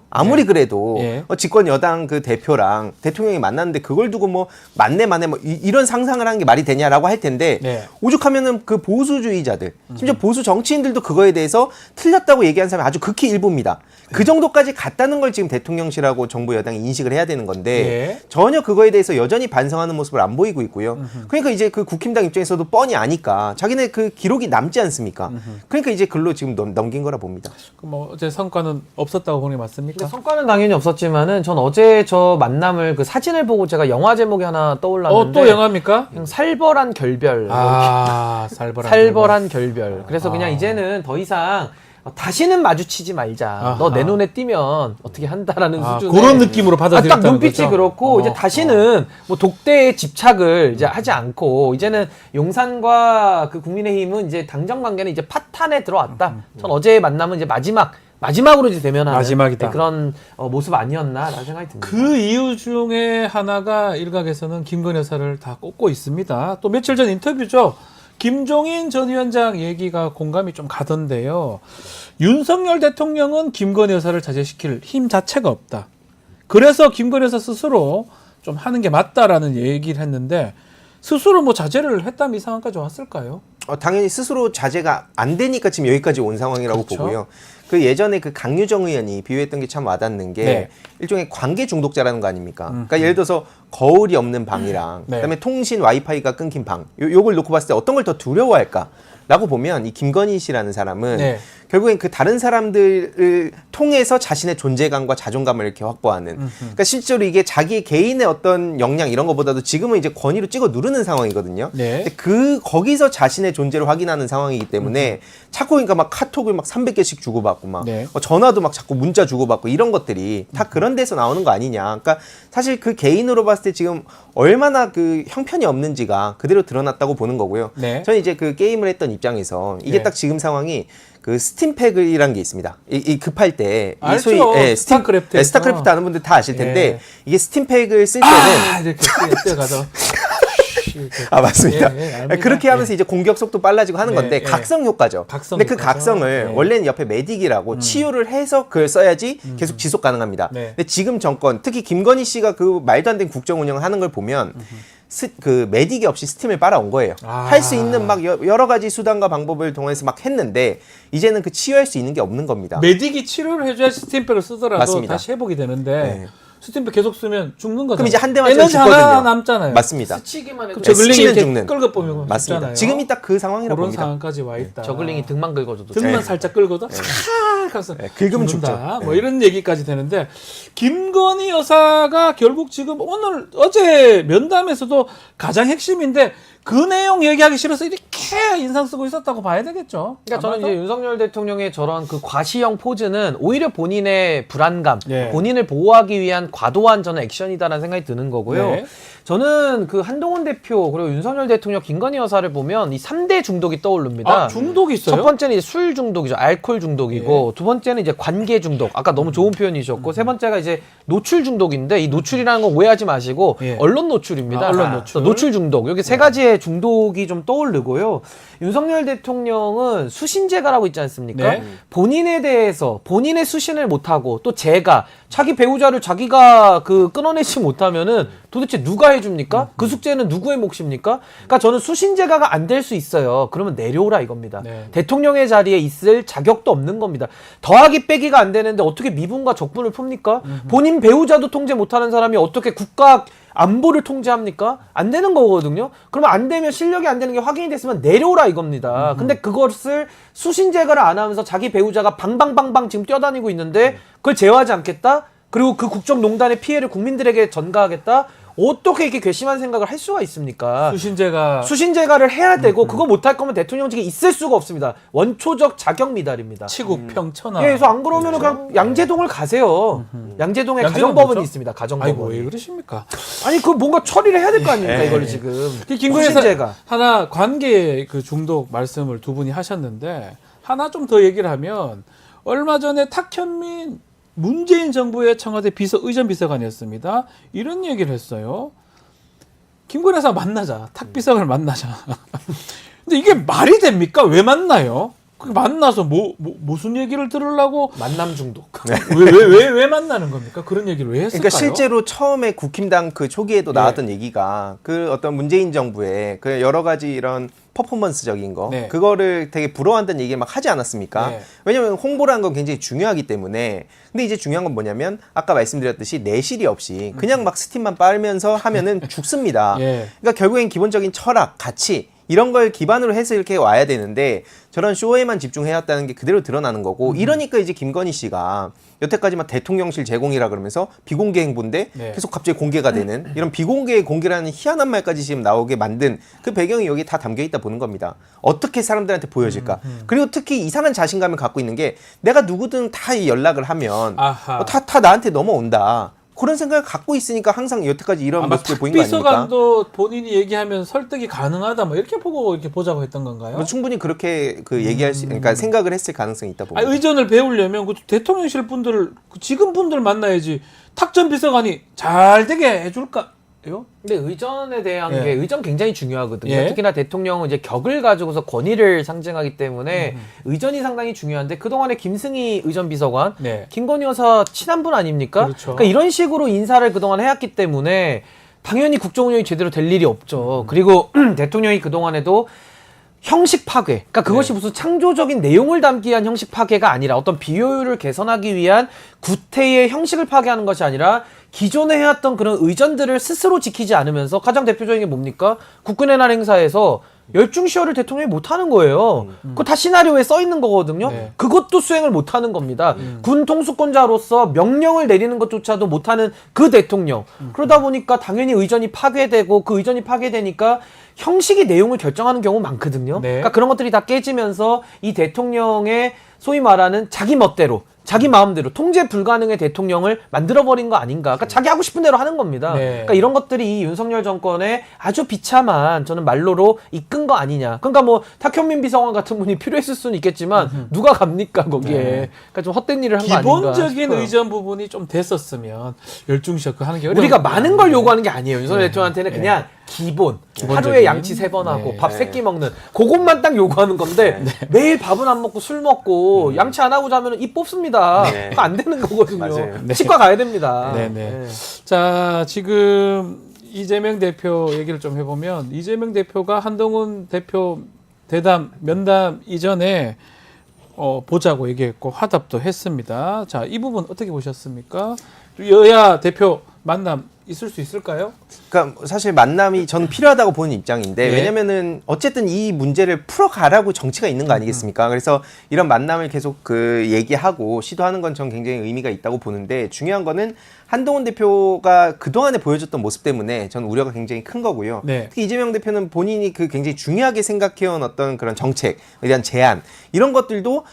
아무리 그래도 예. 집권 여당 그 대표랑 대통령이 만났는데 그걸 두고 뭐 만내 뭐 이런 상상을 하는 게 말이 되냐라고 할 텐데 네. 오죽하면은 그 보수주의자들 심지어 보수 정치인들도 그거에 대해서 틀렸다고 얘기한 사람이 아주 극히 일부입니다. 그 정도까지 갔다는 걸 지금 대통령실하고 정부 여당이 인식을 해야 되는 건데 예. 전혀 그거에 대해서 여전히 반성하는 모습을 안 보이고 있고요. 그러니까 이제 그 국힘당 입장에서도 뻔히 아니까 자기네 그 기록이 남지 않습니까? 그러니까 이제 글로 지금 넘긴 거라 봅니다. 뭐 어제 성과는 없었다고 보는 게 맞습니까? 근데 성과는 당연히 없었지만은 전 어제 저 만남을 그 사진을 보고 제가 영화 제목이 하나 떠올랐는데 또 영화입니까? 그냥 살벌한 결별. 아, 살벌한. 살벌한 결별. 그래서 그냥 이제는 더 이상 다시는 마주치지 말자. 아하. 너 내 눈에 띄면 어떻게 한다라는 수준의 그런 느낌으로 딱 받아들였다는 눈빛이 거죠? 그렇고 이제 다시는 뭐 독대에 집착을 이제 하지 않고 이제는 용산과 그 국민의힘은 이제 당정 관계는 이제 파탄에 들어왔다. 전 어제의 만남은 이제 마지막으로 이제 대면하는 마지막이다. 그런 모습 아니었나라는 생각이 듭니다. 그 이유 중에 하나가 일각에서는 김건희 여사를 다 꼽고 있습니다. 또 며칠 전 인터뷰죠. 김종인 전 위원장 얘기가 공감이 좀 가던데요. 윤석열 대통령은 김건희 여사를 자제시킬 힘 자체가 없다. 그래서 김건희 여사 스스로 좀 하는 게 맞다라는 얘기를 했는데 스스로 뭐 자제를 했다면 이 상황까지 왔을까요? 당연히 스스로 자제가 안 되니까 지금 여기까지 온 상황이라고 그렇죠. 보고요. 그 예전에 그 강유정 의원이 비유했던 게 참 와닿는 게 네. 일종의 관계 중독자라는 거 아닙니까? 그러니까 예를 들어서 거울이 없는 방이랑 네. 그다음에 통신 와이파이가 끊긴 방 요걸 놓고 봤을 때 어떤 걸 더 두려워할까? 라고 보면 이 김건희 씨라는 사람은 네. 결국엔 그 다른 사람들을 통해서 자신의 존재감과 자존감을 이렇게 확보하는. 그러니까 실제로 이게 자기 개인의 어떤 역량 이런 것보다도 지금은 이제 권위로 찍어 누르는 상황이거든요. 네. 근데 거기서 자신의 존재를 확인하는 상황이기 때문에 자꾸 그러니까 막 카톡을 막 300개씩 주고받고 막 네. 전화도 막 자꾸 문자 주고받고 이런 것들이 다 그런 데서 나오는 거 아니냐. 그러니까 사실 그 개인으로 봤을 때 지금 얼마나 그 형편이 없는지가 그대로 드러났다고 보는 거고요. 네. 저는 이제 그 게임을 했던 입장에서 이게 네. 딱 지금 상황이 그 스팀팩이라는 게 있습니다. 이 급할 때 이 알죠. 스타크래프트에서. 스타크래프트 아는 분들 다 아실 텐데 예. 이게 스팀팩을 쓸 때는 이렇게 뛰어가서 아 맞습니다. 예, 압니다. 그렇게 하면서 이제 공격 속도 빨라지고 하는 네, 건데 예. 각성 효과죠. 각성 근데 그 효과죠. 각성을 네. 원래는 옆에 메딕이라고 치유를 해서 그걸 써야지 계속 지속 가능합니다. 네. 근데 지금 정권 특히 김건희 씨가 그 말도 안 되는 국정 운영을 하는 걸 보면 그 메딕이 없이 스팀을 빨아온 거예요. 아. 할 수 있는 막 여러 가지 수단과 방법을 통해서 막 했는데 이제는 그 치유할 수 있는 게 없는 겁니다. 메딕이 치료를 해줘야 스팀팩을 쓰더라도 맞습니다. 다시 회복이 되는데 네. 스팀팩 계속 쓰면 죽는 거죠. 그럼 이제 한 대만 에너지 죽거든요. 하나 남잖아요. 맞습니다. 스치기만 해도 그럼 저글링이 스치는 이렇게 죽는. 끌어보면 맞습니다. 죽잖아요. 지금이 딱 그 상황이라고 그런 봅니다. 상황까지 와 있다. 저글링이 등만 긁어줘도 등만 네. 살짝 끌고도 싹 가서 긁으면 죽는다. 죽죠. 뭐 이런 얘기까지 되는데 김건희 여사가 결국 지금 어제 면담에서도 가장 핵심인데 그 내용 얘기하기 싫어서 이렇게 인상 쓰고 있었다고 봐야 되겠죠. 그러니까 저는 아마도? 이제 윤석열 대통령의 저런 그 과시형 포즈는 오히려 본인의 불안감, 예. 본인을 보호하기 위한 과도한 저는 액션이다라는 생각이 드는 거고요. 네. 저는 그 한동훈 대표 그리고 윤석열 대통령 김건희 여사를 보면 이 3대 중독이 떠오릅니다. 아, 중독이 있어요? 첫 번째는 이제 술 중독이죠. 알코올 중독이고 두 번째는 이제 관계 중독. 아까 너무 좋은 표현이셨고 세 번째가 이제 노출 중독인데 이 노출이라는 거 오해하지 마시고 예. 언론 노출입니다. 아, 언론 노출. 노출 중독. 여기 세 가지의 중독이 좀 떠오르고요. 윤석열 대통령은 수신제가라고 있지 않습니까? 네. 본인에 대해서 본인의 수신을 못하고 또 제가 자기 배우자를 자기가 그 끊어내지 못하면은 도대체 누가 해줍니까? 그 숙제는 누구의 몫입니까? 그러니까 저는 수신제가가 안 될 수 있어요. 그러면 내려오라 이겁니다. 네. 대통령의 자리에 있을 자격도 없는 겁니다. 더하기 빼기가 안 되는데 어떻게 미분과 적분을 풉니까? 본인 배우자도 통제 못하는 사람이 어떻게 국가 안보를 통제합니까? 안 되는 거거든요. 그러면 안 되면 실력이 안 되는 게 확인이 됐으면 내려오라 이겁니다. 근데 그것을 수신제가를 안 하면서 자기 배우자가 방방방방 지금 뛰어다니고 있는데 그걸 제어하지 않겠다? 그리고 그 국정농단의 피해를 국민들에게 전가하겠다? 어떻게 이렇게 괘씸한 생각을 할 수가 있습니까? 수신제가를 해야 되고 그거 못할 거면 대통령직에 있을 수가 없습니다. 원초적 자격 미달입니다. 치국 평천하. 예, 그래서 안 그러면 그냥 양재동을 가세요. 양재동에 양재동 가정법원이 뭐죠? 있습니다. 아이고 가정법원이. 왜 그러십니까? 아니 그 뭔가 처리를 해야 될 거 아닙니까 예. 이걸 지금. 김건희 수신제가. 여사 하나 관계 그 중독 말씀을 두 분이 하셨는데 하나 좀 더 얘기를 하면 얼마 전에 탁현민 문재인 정부의 청와대 의전 비서관이었습니다. 이런 얘기를 했어요. 김건희 여사 만나자. 탁 비서관을 만나자. 근데 이게 말이 됩니까? 왜 만나요? 만나서 무슨 얘기를 들으려고 만남 중독. 왜 만나는 겁니까? 그런 얘기를 왜 했을까요? 그러니까 실제로 처음에 국힘당 그 초기에도 네. 나왔던 얘기가 그 어떤 문재인 정부의 그 여러 가지 이런 퍼포먼스적인 거 네. 그거를 되게 부러워한다는 얘기를 막 하지 않았습니까? 네. 왜냐면 홍보라는 건 굉장히 중요하기 때문에. 근데 이제 중요한 건 뭐냐면 아까 말씀드렸듯이 내실이 없이 그냥 막 스팀만 빨면서 하면은 죽습니다. 예. 그러니까 결국엔 기본적인 철학, 가치 이런 걸 기반으로 해서 이렇게 와야 되는데 저런 쇼에만 집중해왔다는 게 그대로 드러나는 거고 이러니까 이제 김건희 씨가 여태까지만 대통령실 제공이라 그러면서 비공개 행보인데 네. 계속 갑자기 공개가 되는 이런 비공개의 공개라는 희한한 말까지 지금 나오게 만든 그 배경이 여기 다 담겨 있다 보는 겁니다. 어떻게 사람들한테 보여질까? 그리고 특히 이상한 자신감을 갖고 있는 게 내가 누구든 다 이 연락을 하면 아하. 다 나한테 넘어온다. 그런 생각을 갖고 있으니까 항상 여태까지 이런 아마 모습을 보인 거 아닙니까? 비서관도 본인이 얘기하면 설득이 가능하다 뭐 이렇게 보고 이렇게 보자고 했던 건가요? 뭐 충분히 그렇게 그 얘기할 수, 그러니까 생각을 했을 가능성이 있다 아니, 봅니다. 의전을 배우려면 그 대통령실 분들을 지금 분들 만나야지. 탁 전 비서관이 잘 되게 해줄까요? 근데 의전에 대한 예. 게 의전 굉장히 중요하거든요. 예. 특히나 대통령은 이제 격을 가지고서 권위를 상징하기 때문에 의전이 상당히 중요한데 그동안에 김승희 의전 비서관, 네. 김건희 여사 친한 분 아닙니까? 그렇죠. 그러니까 이런 식으로 인사를 그동안 해왔기 때문에 당연히 국정 운영이 제대로 될 일이 없죠. 그리고 대통령이 그동안에도 형식 파괴. 그러니까 그것이 무슨 창조적인 내용을 담기 위한 형식 파괴가 아니라 어떤 비효율을 개선하기 위한 구태의 형식을 파괴하는 것이 아니라 기존에 해왔던 그런 의전들을 스스로 지키지 않으면서 가장 대표적인 게 뭡니까? 국군의 날 행사에서 열중시효를 대통령이 못하는 거예요. 그거 다 시나리오에 써 있는 거거든요. 네. 그것도 수행을 못하는 겁니다. 군 통수권자로서 명령을 내리는 것조차도 못하는 그 대통령. 그러다 보니까 당연히 의전이 파괴되고 그 의전이 파괴되니까 형식이 내용을 결정하는 경우 많거든요. 네. 그러니까 그런 것들이 다 깨지면서 이 대통령의 소위 말하는 자기 멋대로 자기 마음대로 통제 불가능의 대통령을 만들어버린 거 아닌가. 그러니까 자기 하고 싶은 대로 하는 겁니다. 네. 그러니까 이런 것들이 이 윤석열 정권의 아주 비참한 저는 말로로 이끈 거 아니냐. 그러니까 뭐 탁현민 비서관 같은 분이 필요했을 수는 있겠지만 누가 갑니까 거기에. 네. 그러니까 좀 헛된 일을 한 거 아닌가 기본적인 싶어요. 의전 부분이 좀 됐었으면 열중시효 하는 게 어려운 우리가 거 많은 걸 아닌데. 요구하는 게 아니에요. 윤석열 대통령한테는 그냥 기본. 기본적인. 하루에 양치 3번 하고 네. 밥 3끼 먹는 그것만 딱 요구하는 건데 매일 밥은 안 먹고 술 먹고 양치 안 하고 자면 입 뽑습니다. 네. 그거 안 되는 거거든요. 맞아요. 네. 치과 가야 됩니다. 네네. 자, 지금 이재명 대표 얘기를 좀 해보면 이재명 대표가 한동훈 대표 면담 이전에 보자고 얘기했고 화답도 했습니다. 자, 이 부분 어떻게 보셨습니까? 여야 대표 만남 있을 수 있을까요? 그러니까 사실 만남이 저는 필요하다고 보는 입장인데 네. 왜냐면은 어쨌든 이 문제를 풀어가라고 정치가 있는 거 아니겠습니까? 그래서 이런 만남을 계속 그 얘기하고 시도하는 건 전 굉장히 의미가 있다고 보는데 중요한 거는 한동훈 대표가 그동안에 보여줬던 모습 때문에 저는 우려가 굉장히 큰 거고요. 네. 특히 이재명 대표는 본인이 그 굉장히 중요하게 생각해온 어떤 그런 정책에 대한 제안 이런 것들도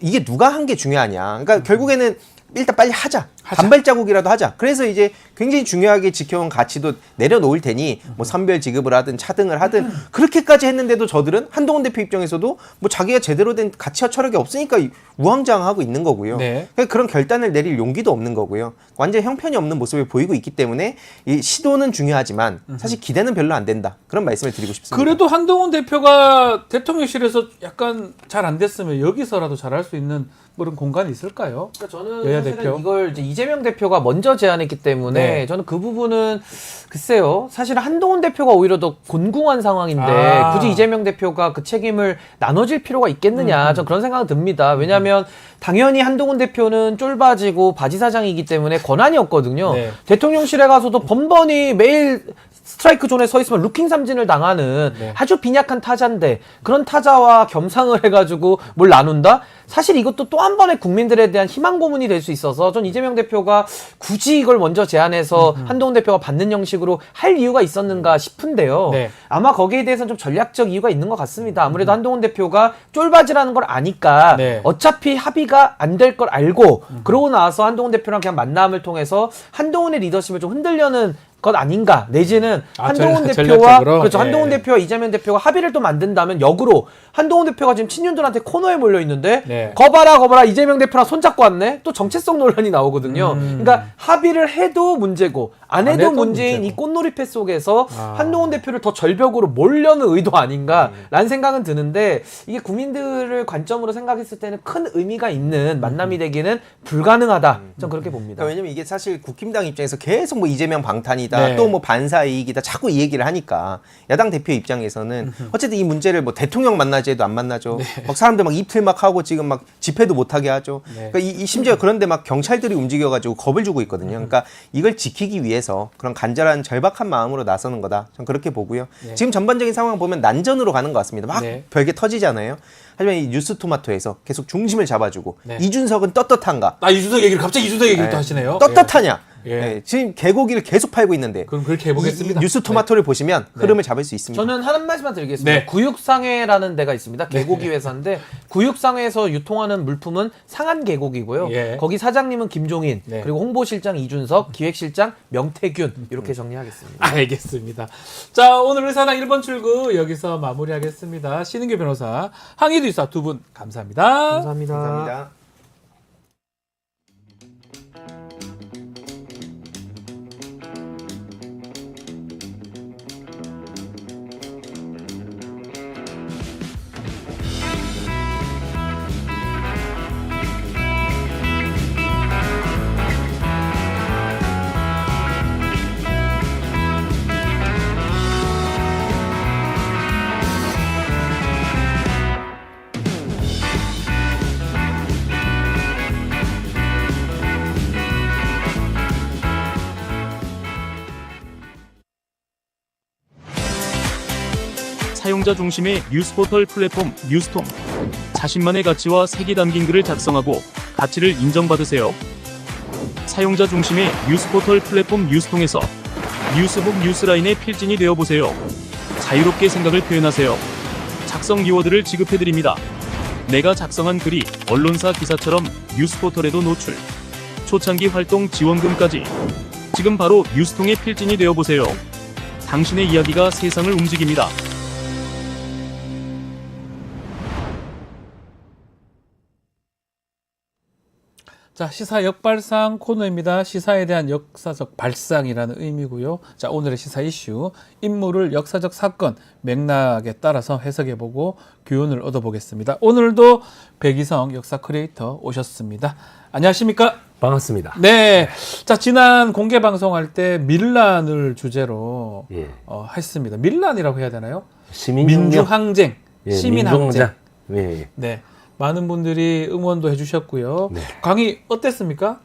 이게 누가 한 게 중요하냐. 그러니까 결국에는 일단 빨리 하자. 단발자국이라도 하자. 그래서 이제 굉장히 중요하게 지켜온 가치도 내려놓을 테니 뭐 선별 지급을 하든 차등을 하든 그렇게까지 했는데도 저들은 한동훈 대표 입장에서도 뭐 자기가 제대로 된 가치와 철학이 없으니까 우왕좌왕하고 있는 거고요. 네. 그러니까 그런 결단을 내릴 용기도 없는 거고요. 완전 형편이 없는 모습을 보이고 있기 때문에 이 시도는 중요하지만 사실 기대는 별로 안 된다. 그런 말씀을 드리고 싶습니다. 그래도 한동훈 대표가 대통령실에서 약간 잘 안 됐으면 여기서라도 잘할 수 있는 그런 공간이 있을까요? 그러니까 저는 여야 사실은 대표. 이걸 이제 이재명 대표가 먼저 제안했기 때문에 네. 저는 그 부분은 글쎄요. 사실 한동훈 대표가 오히려 더 곤궁한 상황인데 아. 굳이 이재명 대표가 그 책임을 나눠질 필요가 있겠느냐. 전 그런 생각은 듭니다. 왜냐하면 당연히 한동훈 대표는 쫄바지고 바지 사장이기 때문에 권한이 없거든요. 네. 대통령실에 가서도 번번이 매일 스트라이크 존에 서 있으면 루킹 삼진을 당하는 네. 아주 빈약한 타자인데 그런 타자와 겸상을 해가지고 뭘 나눈다? 사실 이것도 또 한 번의 국민들에 대한 희망 고문이 될 수 있어서 전 이재명 대표가 굳이 이걸 먼저 제안해서 한동훈 대표가 받는 형식으로 할 이유가 있었는가 싶은데요. 네. 아마 거기에 대해서는 좀 전략적 이유가 있는 것 같습니다. 아무래도 한동훈 대표가 쫄바지라는 걸 아니까 네. 어차피 합의가 안 될 걸 알고 그러고 나서 한동훈 대표랑 그냥 만남을 통해서 한동훈의 리더십을 좀 흔들려는 것 아닌가 내지는 한동훈 대표와 전략적으로? 그렇죠. 예. 한동훈 대표와 이재명 대표가 합의를 또 만든다면 역으로 한동훈 대표가 지금 친윤들한테 코너에 몰려 있는데 네. 거봐라 이재명 대표랑 손잡고 왔네. 또 정체성 논란이 나오거든요. 그러니까 합의를 해도 문제고 안 해도 해도 문제인 문제고. 이 꽃놀이패 속에서 아. 한동훈 대표를 더 절벽으로 몰려는 의도 아닌가라는 생각은 드는데 이게 국민들을 관점으로 생각했을 때는 큰 의미가 있는 만남이 되기는 불가능하다. 전 그렇게 봅니다. 그러니까 왜냐면 이게 사실 국힘당 입장에서 계속 뭐 이재명 방탄이다 네. 또 뭐 반사 이익이다 자꾸 이 얘기를 하니까 야당 대표 입장에서는 어쨌든 이 문제를 뭐 대통령 만나지 해도 안 만나죠. 막 사람들 막 입틀 막 하고 지금 막 집회도 못 하게 하죠. 네. 그러니까 이 심지어 그런데 막 경찰들이 움직여가지고 겁을 주고 있거든요. 그러니까 이걸 지키기 위해서 그런 간절한 절박한 마음으로 나서는 거다. 전 그렇게 보고요. 지금 전반적인 상황 보면 난전으로 가는 것 같습니다. 막 네. 별게 터지잖아요. 하지만 이 뉴스토마토에서 계속 중심을 잡아주고 네. 이준석은 떳떳한가? 이준석 얘기를 갑자기 이준석 얘기를 또 하시네요. 떳떳하냐? 예. 네, 지금 개고기를 계속 팔고 있는데 그럼 그렇게 해보겠습니다. 이 뉴스 토마토를 보시면 흐름을 잡을 수 있습니다. 저는 한 말씀만 드리겠습니다. 네. 구육상회라는 데가 있습니다. 개고기 회사인데 구육상회에서 유통하는 물품은 상한 개고기고요. 예. 거기 사장님은 김종인, 네. 그리고 홍보실장 이준석, 기획실장 명태균 이렇게 정리하겠습니다. 알겠습니다. 자, 오늘 의사당 1번 출구 여기서 마무리하겠습니다. 신은규 변호사, 항의도 이사 두 분 감사합니다. 감사합니다. 감사합니다. 사용자 중심의 뉴스포털 플랫폼 뉴스통. 자신만의 가치와 색이 담긴 글을 작성하고 가치를 인정받으세요. 사용자 중심의 뉴스포털 플랫폼 뉴스통에서 뉴스북 뉴스라인의 필진이 되어보세요. 자유롭게 생각을 표현하세요. 작성 키워드를 지급해드립니다. 내가 작성한 글이 언론사 기사처럼 뉴스포털에도 노출. 초창기 활동 지원금까지. 지금 바로 뉴스통의 필진이 되어보세요. 당신의 이야기가 세상을 움직입니다. 자, 시사 역발상 코너입니다. 시사에 대한 역사적 발상이라는 의미고요. 자, 오늘의 시사 이슈, 인물을 역사적 사건, 맥락에 따라서 해석해보고 교훈을 얻어보겠습니다. 오늘도 백이성 역사 크리에이터 오셨습니다. 안녕하십니까? 반갑습니다. 네. 자, 지난 공개 방송할 때 밀란을 주제로 예. 했습니다. 밀란이라고 해야 되나요? 시민혁명, 민주항쟁, 예, 시민항쟁. 민주항쟁. 예, 예. 네. 많은 분들이 응원도 해주셨고요. 네. 강의 어땠습니까?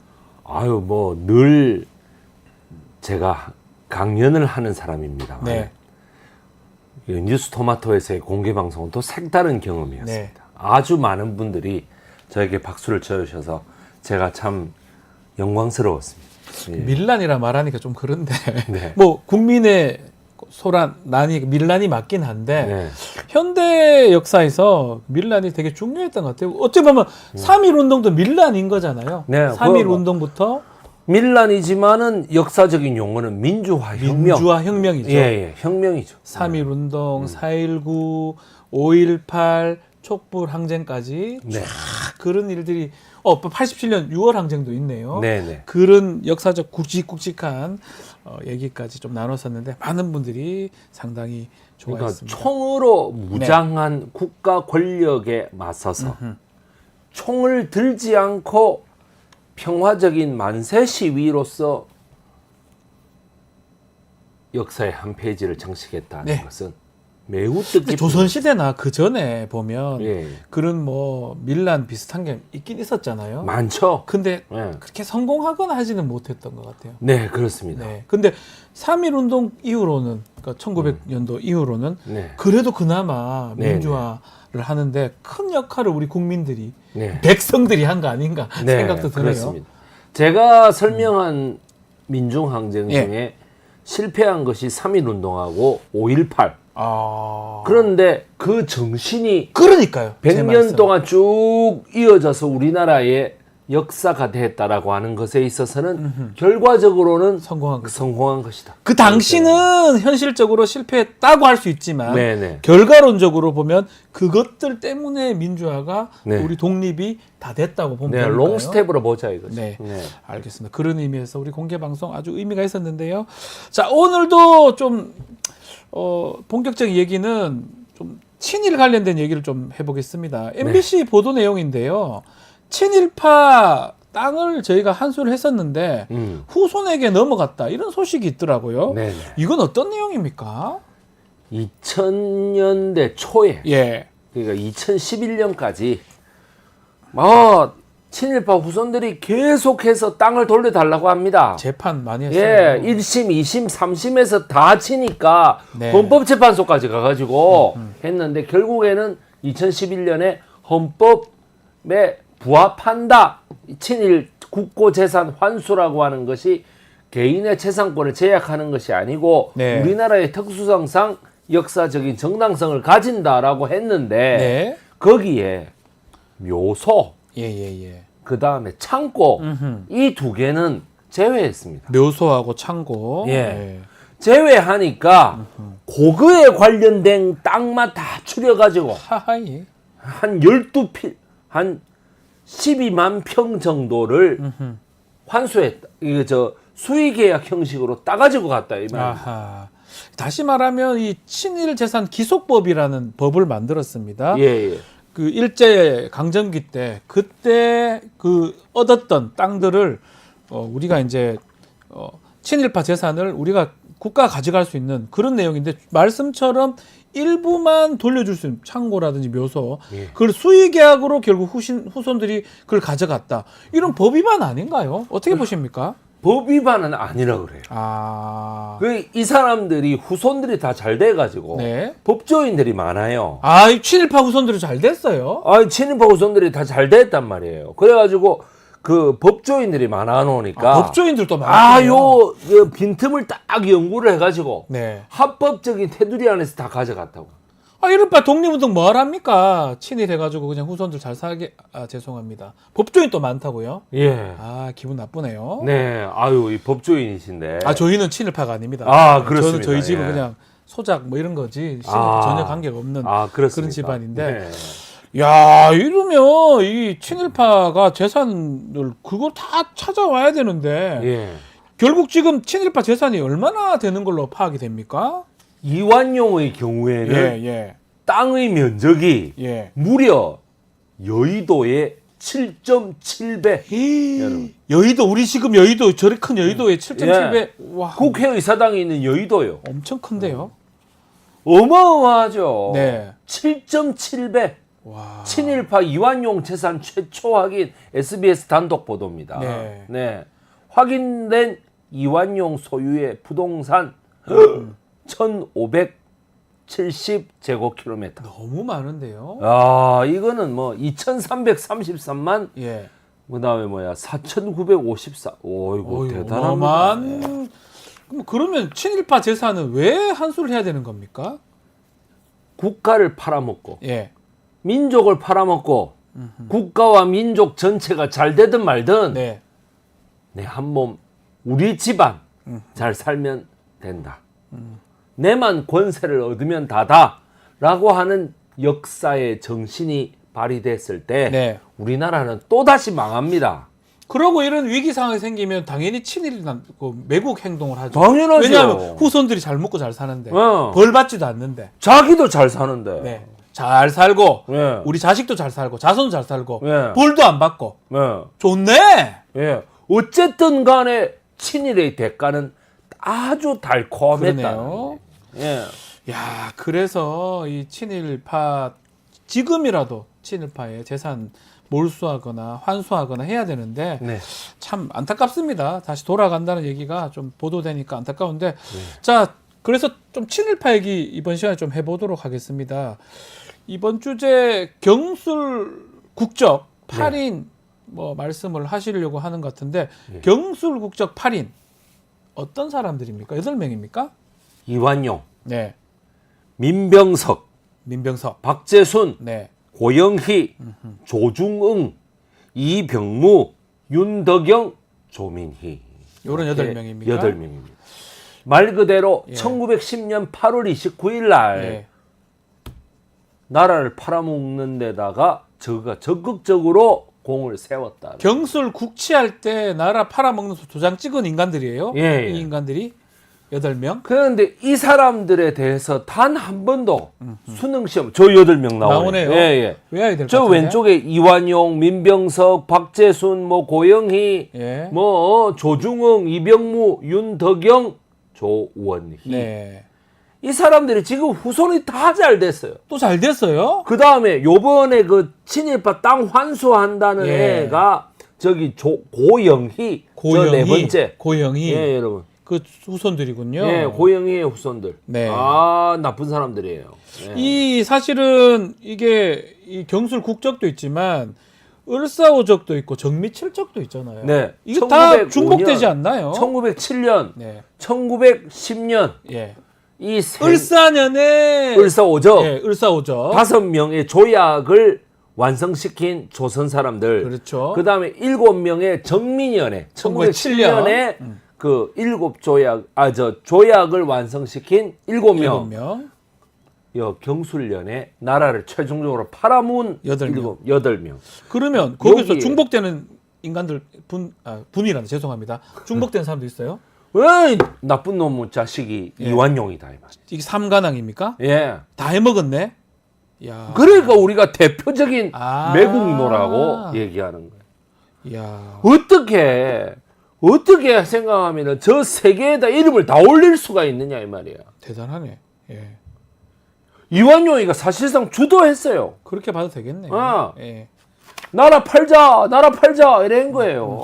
아유, 뭐 늘 제가 강연을 하는 사람입니다. 네. 이 뉴스토마토에서의 공개 방송은 또 색다른 경험이었습니다. 네. 아주 많은 분들이 저에게 박수를 쳐주셔서 제가 참 영광스러웠습니다. 예. 밀란이라 말하니까 좀 그런데 네. 뭐 국민의 소란 난이 밀란이 맞긴 한데 네. 현대 역사에서 밀란이 되게 중요했던 것 같아요. 어찌 보면 3.1 운동도 밀란인 거잖아요. 네, 3.1 그거- 운동부터 밀란이지만은 역사적인 용어는 민주화 혁명. 민주화 혁명이죠. 예, 예, 혁명이죠. 3.1 운동, 4.19, 5.18 촛불 항쟁까지 네. 쫙 그런 일들이 87년 6월 항쟁도 있네요. 네, 네. 그런 역사적 굵직굵직한 얘기까지 좀 나눴었는데 많은 분들이 상당히 그러니까 좋아했습니다. 총으로 무장한 국가 권력에 맞서서 총을 들지 않고 평화적인 만세 시위로서 역사의 한 페이지를 장식했다는 네. 것은 매우 근데 뜻깊은 조선시대나 그 전에 보면 예, 그런 뭐 밀란 비슷한 게 있긴 있었잖아요. 많죠. 근데 예. 그렇게 성공하거나 하지는 못했던 것 같아요. 네, 그렇습니다. 네. 근데 3.1 운동 이후로는, 그러니까 1900년도 이후로는 네. 그래도 그나마 네, 민주화를 하는데 큰 역할을 우리 국민들이, 네. 백성들이 한 거 아닌가 네, 생각도 드네요. 그렇습니다. 제가 설명한 민중항쟁 예. 중에 실패한 것이 3.1 운동하고 5.18. 아. 그런데 그 정신이 그러니까요. 제 100년 말씀. 동안 쭉 이어져서 우리나라의 역사가 됐다라고 하는 것에 있어서는 결과적으로는 성공한 거죠. 성공한 것이다. 그 당시는 현실적으로 실패했다고 할 수 있지만 네네. 결과론적으로 보면 그것들 때문에 민주화가 네. 우리 독립이 다 됐다고 보면 네, 될까요? 롱스텝으로 보자 이거죠. 네. 네. 알겠습니다. 그런 의미에서 우리 공개 방송 아주 의미가 있었는데요. 자, 오늘도 좀 본격적인 얘기는 좀 친일 관련된 얘기를 좀 해보겠습니다. MBC 보도 내용인데요. 친일파 땅을 저희가 한수를 했었는데 후손에게 넘어갔다 이런 소식이 있더라고요. 네네. 이건 어떤 내용입니까? 2000년대 초에 예. 그러니까 2011년까지 친일파 후손들이 계속해서 땅을 돌려달라고 합니다. 재판 많이 했어요. 예, 1심, 2심, 3심에서 다 치니까 네. 헌법재판소까지 가가지고 했는데 결국에는 2011년에 헌법에 부합한다. 친일 국고재산 환수라고 하는 것이 개인의 재산권을 제약하는 것이 아니고 네. 우리나라의 특수성상 역사적인 정당성을 가진다라고 했는데 네. 거기에 묘소, 예. 그 다음에 창고 이 두 개는 제외했습니다. 묘소하고 창고. 예. 제외하니까 고거에 관련된 땅만 다 추려가지고 하하이. 한 12필, 한 12만 평 정도를 환수했다. 이거 수의계약 형식으로 따가지고 갔다 이 말입니다. 아하. 다시 말하면 이 친일 재산 기속법이라는 법을 만들었습니다. 예. 그 일제 강점기 때 그때 그 얻었던 땅들을 우리가 이제 친일파 재산을 우리가 국가가 가져갈 수 있는 그런 내용인데 말씀처럼 일부만 돌려줄 수 있는 창고라든지 묘소 예. 그걸 수의계약으로 결국 후손들이 그걸 가져갔다. 이런 법 위반 아닌가요? 어떻게 보십니까? 법 위반은 아니라 그래요. 아, 이 사람들이 후손들이 다 잘 돼가지고 네. 법조인들이 많아요. 아, 이 친일파 후손들이 잘 됐어요. 친일파 후손들이 다 잘 됐단 말이에요. 그래가지고 그 법조인들이 많아 놓으니까 법조인들도 많아요. 요 빈틈을 딱 연구를 해가지고 네. 합법적인 테두리 안에서 다 가져갔다고. 이른바 독립운동 뭐 하랍니까? 친일해가지고 그냥 후손들 잘 살게. 죄송합니다. 법조인 또 많다고요? 예. 기분 나쁘네요. 네. 이 법조인이신데. 저희는 친일파가 아닙니다. 그렇습니다. 저희 집은 예. 그냥 소작 뭐 이런 거지 전혀 관계가 없는 그렇습니까? 그런 집안인데. 네. 야, 이러면 이 친일파가 재산을 그걸 다 찾아와야 되는데 예. 결국 지금 친일파 재산이 얼마나 되는 걸로 파악이 됩니까? 이완용의 경우에는 예. 땅의 면적이 예. 무려 여의도의 7.7배. 여러분. 여의도 우리 지금 여의도 저리 큰 여의도에 7.7배. 예. 와, 국회의사당에 있는 여의도요. 엄청 큰데요. 어마어마하죠. 네. 7.7배. 와. 친일파 이완용 재산 최초 확인 SBS 단독 보도입니다. 네. 확인된 이완용 소유의 부동산 1,570제곱킬로미터. 너무 많은데요. 아, 이거는 뭐 2,333만 예. 그다음에 뭐야 4,954. 오이고 대단합니다. 어마어마한. 그러면 친일파 재산은 왜 한수를 해야 되는 겁니까? 국가를 팔아먹고 예. 민족을 팔아먹고 국가와 민족 전체가 잘 되든 말든 네. 내 한 몸 우리 집안 잘 살면 된다. 내만 권세를 얻으면 다다라고 하는 역사의 정신이 발휘됐을 때 네. 우리나라는 또다시 망합니다. 그러고 이런 위기 상황이 생기면 당연히 친일이나 매국 행동을 하죠. 당연하죠. 왜냐하면 후손들이 잘 먹고 잘 사는데 어. 벌 받지도 않는데. 자기도 잘 사는데. 네. 잘 살고 예. 우리 자식도 잘 살고 자손도 잘 살고 예. 벌도 안 받고 예. 좋네. 예. 어쨌든 간에 친일의 대가는 아주 달콤했다. 그러네요. 예. 야, 그래서 이 친일파 지금이라도 친일파의 재산 몰수하거나 환수하거나 해야 되는데 네. 참 안타깝습니다. 다시 돌아간다는 얘기가 좀 보도되니까 안타까운데 자, 그래서 좀 친일파 얘기 이번 시간에 좀 해보도록 하겠습니다. 이번 주제 경술 국적 8인 뭐 말씀을 하시려고 하는 것 같은데 경술 국적 8인 어떤 사람들입니까? 8명입니까? 이완용, 네. 민병석, 민병석. 박재순, 네. 고영희, 조중응, 이병무, 윤덕영, 조민희. 요런 8명입니까? 8명입니다. 말 그대로 1910년 8월 29일 날 예. 나라를 팔아먹는 데다가 저가 적극적으로 공을 세웠다. 경술 국치할 때 나라 팔아먹는 도장 찍은 인간들이에요. 예, 예. 이 인간들이 8명. 그런데 이 사람들에 대해서 단 한 번도 수능 시험 저 8명 나오네요. 나오네요. 예, 예. 외워야 될 것 저 같은데. 왼쪽에 이완용, 민병석, 박재순, 뭐 고영희, 예. 뭐 조중응, 이병무, 윤덕영, 조원희. 네. 이 사람들이 지금 후손이 다 잘 됐어요. 또 잘 됐어요. 그 다음에 요번에 그 친일파 땅 환수한다는 예. 애가 저기 고영희, 저 네 번째. 고영희. 예, 여러분. 그 후손들이군요. 예, 고영희의 후손들. 네. 아, 나쁜 사람들이에요. 예. 이 사실은 이게 이 경술 국적도 있지만 을사오적도 있고 정미칠적도 있잖아요. 네. 이게 다 중복되지 1905년, 않나요? 1907년, 네. 1910년 예. 이 세 을사년에 을사오적 예, 을사오적. 5명의 조약을 완성시킨 조선 사람들. 그렇죠. 그다음에 7명의 정민연에 1907년에 그 7조약을 완성시킨 7명. 7명. 경술련에 나라를 최종적으로 팔아문 8명. 8명. 그러면 거기서 여기에- 중복되는 인간들 분이란다. 죄송합니다. 중복되는 사람도 있어요? 왜 나쁜 놈의 자식이 예. 이완용이다 이 말. 이게 삼가당입니까? 예. 다 해먹었네. 야. 그러니까 우리가 대표적인 아. 매국노라고 얘기하는 거예요. 야. 어떻게 생각하면은 저 세계에다 이름을 다 올릴 수가 있느냐 이 말이야. 대단하네. 예. 이완용이가 사실상 주도했어요. 그렇게 봐도 되겠네. 아. 예. 나라 팔자 이런 거예요.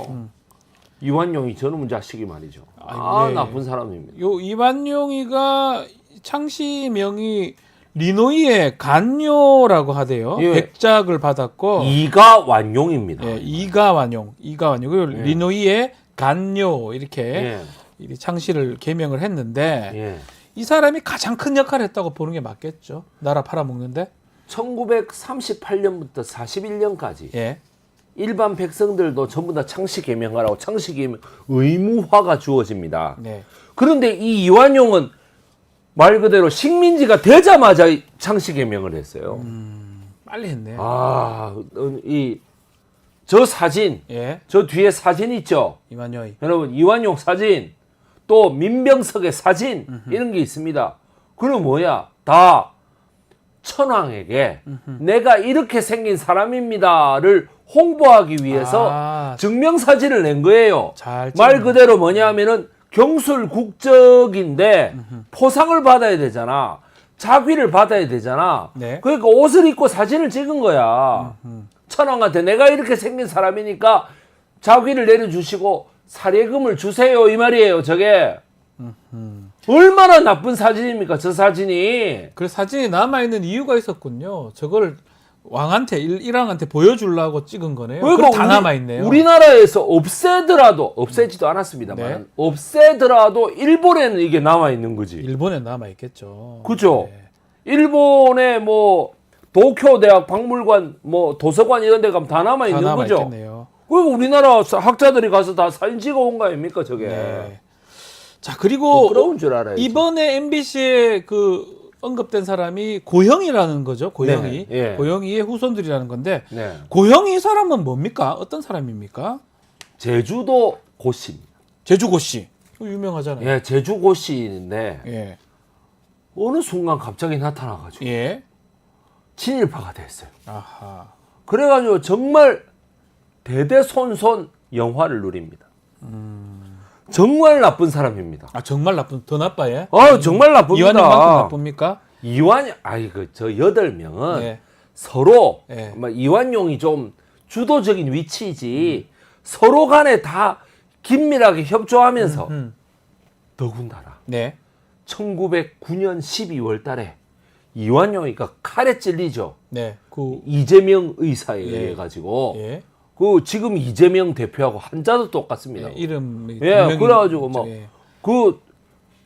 이완용이 저놈의 자식이 말이죠. 예. 나쁜 사람입니다. 요 이완용이가 창시명이 리노이의 간요라고 하대요. 예. 백작을 받았고 이가 완용입니다. 예, 이가완용. 그리고 리노이의 간요 이렇게 예. 이 창시를 개명을 했는데 예. 이 사람이 가장 큰 역할을 했다고 보는 게 맞겠죠. 나라 팔아먹는데. 1938년부터 41년까지 예. 일반 백성들도 전부 다 창시 개명하라고 창시 개명 의무화가 주어집니다. 네. 그런데 이 이완용은 말 그대로 식민지가 되자마자 창시 개명을 했어요. 빨리 했네. 저 사진, 예. 저 뒤에 사진 있죠? 이완용이. 여러분, 이완용 사진, 또 민병석의 사진, 이런 게 있습니다. 그럼 뭐야? 다 천황에게 내가 이렇게 생긴 사람입니다를 홍보하기 위해서 증명사진을 낸 거예요. 잘 말 찍네. 그대로 뭐냐 하면은 경술 국적인데 포상을 받아야 되잖아. 자귀를 받아야 되잖아. 네. 그러니까 옷을 입고 사진을 찍은 거야. 천황한테 내가 이렇게 생긴 사람이니까 자귀를 내려주시고 사례금을 주세요 이 말이에요. 저게 얼마나 나쁜 사진입니까? 저 사진이. 그 사진이 남아 있는 이유가 있었군요. 저걸 왕한테 일왕한테 보여주려고 찍은 거네요. 그럼 다 남아 있네요. 우리나라에서 없애더라도 없애지도 않았습니다만 네. 없애더라도 일본에는 이게 남아 있는 거지. 일본에 남아 있겠죠. 그죠? 네. 일본의 뭐 도쿄 대학 박물관 뭐 도서관 이런 데 가면 다 남아 다 있는 남아 거죠. 있겠네요. 그리고 우리나라 학자들이 가서 다 사진 찍어 온 거 아닙니까, 저게? 네. 자, 그리고 부끄러운 줄 알아요. 이번에 MBC에 그 언급된 사람이 고형이라는 거죠. 고형이. 네, 예. 고형이의 후손들이라는 건데 네. 고형이 사람은 뭡니까? 어떤 사람입니까? 제주도 고씨입니다. 제주고씨. 유명하잖아요. 예, 제주 고씨인데 예. 어느 순간 갑자기 나타나가지고 예. 친일파가 됐어요. 아하. 그래가지고 정말 대대손손 영화를 누립니다. 정말 나쁜 사람입니다. 아, 정말 나쁜, 더 나빠요? 정말 나쁩니다. 이완용만큼 나쁩니까? 저 8명은 예. 서로 예. 이완용이 좀 주도적인 위치이지 서로 간에 다 긴밀하게 협조하면서 더군다나 네. 1909년 12월 달에 이완용이가 칼에 찔리죠. 네. 그, 이재명 의사에 예. 의해 가지고 예. 그 지금 이재명 대표하고 한자도 똑같습니다. 예. 이름이. 예, 분명히 그래가지고 뭐 예. 그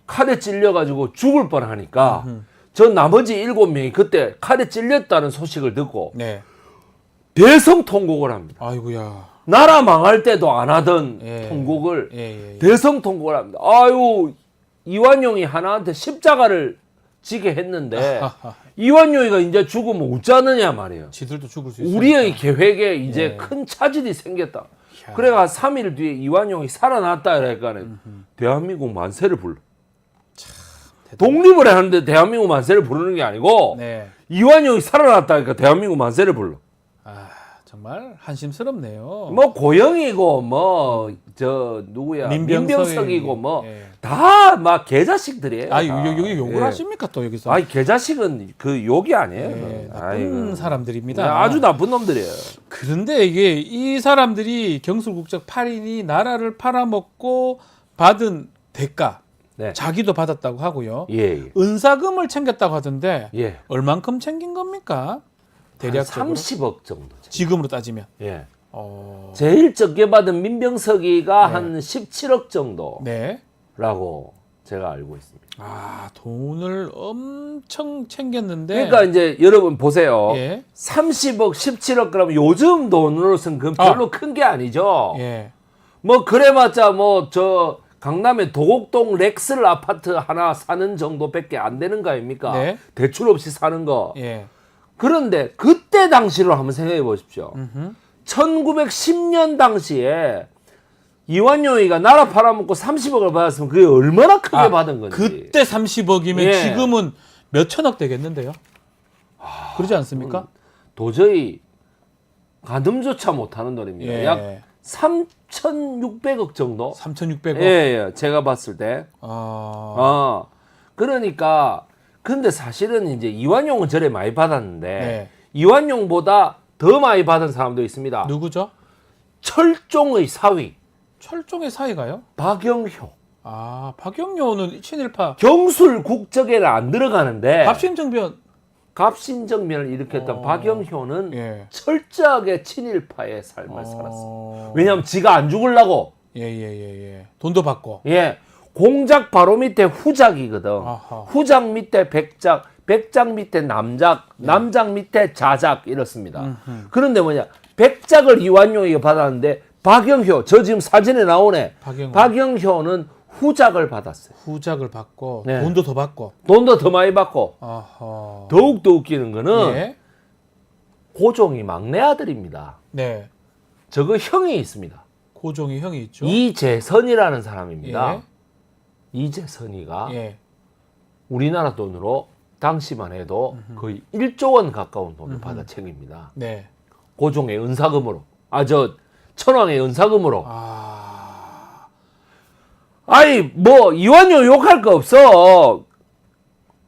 칼에 찔려가지고 죽을 뻔하니까 저 나머지 7명이 그때 칼에 찔렸다는 소식을 듣고 네. 대성통곡을 합니다. 아이고야. 나라 망할 때도 안 하던 예. 통곡을 예. 대성통곡을 합니다. 아유, 이완용이 하나한테 십자가를 지게 했는데 이완용이가 이제 죽으면 어쩌느냐 말이에요. 지들도 죽을 수 있어요. 우리의 계획에 이제 예. 큰 차질이 생겼다. 그래가 3일 뒤에 이완용이 살아났다 이러니까 대한민국 만세를 불러. 독립을 하는데 대한민국 만세를 부르는 게 아니고 네. 이완용이 살아났다니까 대한민국 만세를 불러. 아, 정말 한심스럽네요. 뭐 고영이고 뭐 저 누구야 민병석이고 뭐 예. 다 막 개자식들이에요. 아, 다. 여기 욕을 예. 하십니까 또 여기서? 아니 개자식은 그 욕이 아니에요. 예, 나쁜 아이고. 사람들입니다. 네, 아주 나쁜 놈들이에요. 그런데 이게 이 사람들이 경술국적 8인이 나라를 팔아먹고 받은 대가, 네. 자기도 받았다고 하고요. 예. 은사금을 챙겼다고 하던데 예. 얼만큼 챙긴 겁니까? 대략적으로 30억 정도. 지금으로 따지면. 예. 제일 적게 받은 민병석이가 네. 한 17억 정도라고 네. 제가 알고 있습니다. 아, 돈을 엄청 챙겼는데. 그러니까 이제 여러분 보세요. 예. 30억, 17억 그러면 요즘 돈으로서는 그건 별로 큰 게 아니죠. 예. 뭐 그래봤자 뭐 저 강남에 도곡동 렉슬 아파트 하나 사는 정도밖에 안 되는 거 아닙니까? 네. 대출 없이 사는 거. 예. 그런데 그때 당시로 한번 생각해 보십시오. 1910년 당시에 이완용이가 나라 팔아먹고 30억을 받았으면 그게 얼마나 크게 받은 건지. 그때 30억이면 예. 지금은 몇 천억 되겠는데요? 그러지 않습니까? 도저히 가늠조차 못하는 돈입니다. 예. 약 3,600억 정도? 3,600억. 예, 제가 봤을 때. 아. 그러니까 근데 사실은 이제 이완용은 절에 많이 받았는데 네. 이완용보다 더 많이 받은 사람도 있습니다. 누구죠? 철종의 사위 철종의 사이가요? 박영효. 아, 박영효는 친일파. 경술 국적에는 안 들어가는데 갑신정변. 갑신정변을 일으켰던 박영효는 예. 철저하게 친일파의 삶을 살았습니다. 왜냐하면 지가 안 죽으려고. 예. 돈도 받고. 예. 공작 바로 밑에 후작이거든. 아하. 후작 밑에 백작, 백작 밑에 남작, 남작 밑에 자작 이렇습니다. 그런데 뭐냐? 백작을 이완용이가 받았는데 박영효, 저 지금 사진에 나오네. 박영효는 후작을 받았어요. 후작을 받고 네. 돈도 더 받고. 돈도 더 많이 받고. 아하. 더욱더 웃기는 거는 예. 고종이 막내 아들입니다. 네. 저거 형이 있습니다. 고종이 형이 있죠. 이재선이라는 사람입니다. 예. 이재선이가 예. 우리나라 돈으로 당시만 해도 거의 1조 원 가까운 돈을 받아 챙깁니다. 네. 고종의 은사금으로. 천황의 은사금으로. 아이, 뭐, 이완용 욕할 거 없어.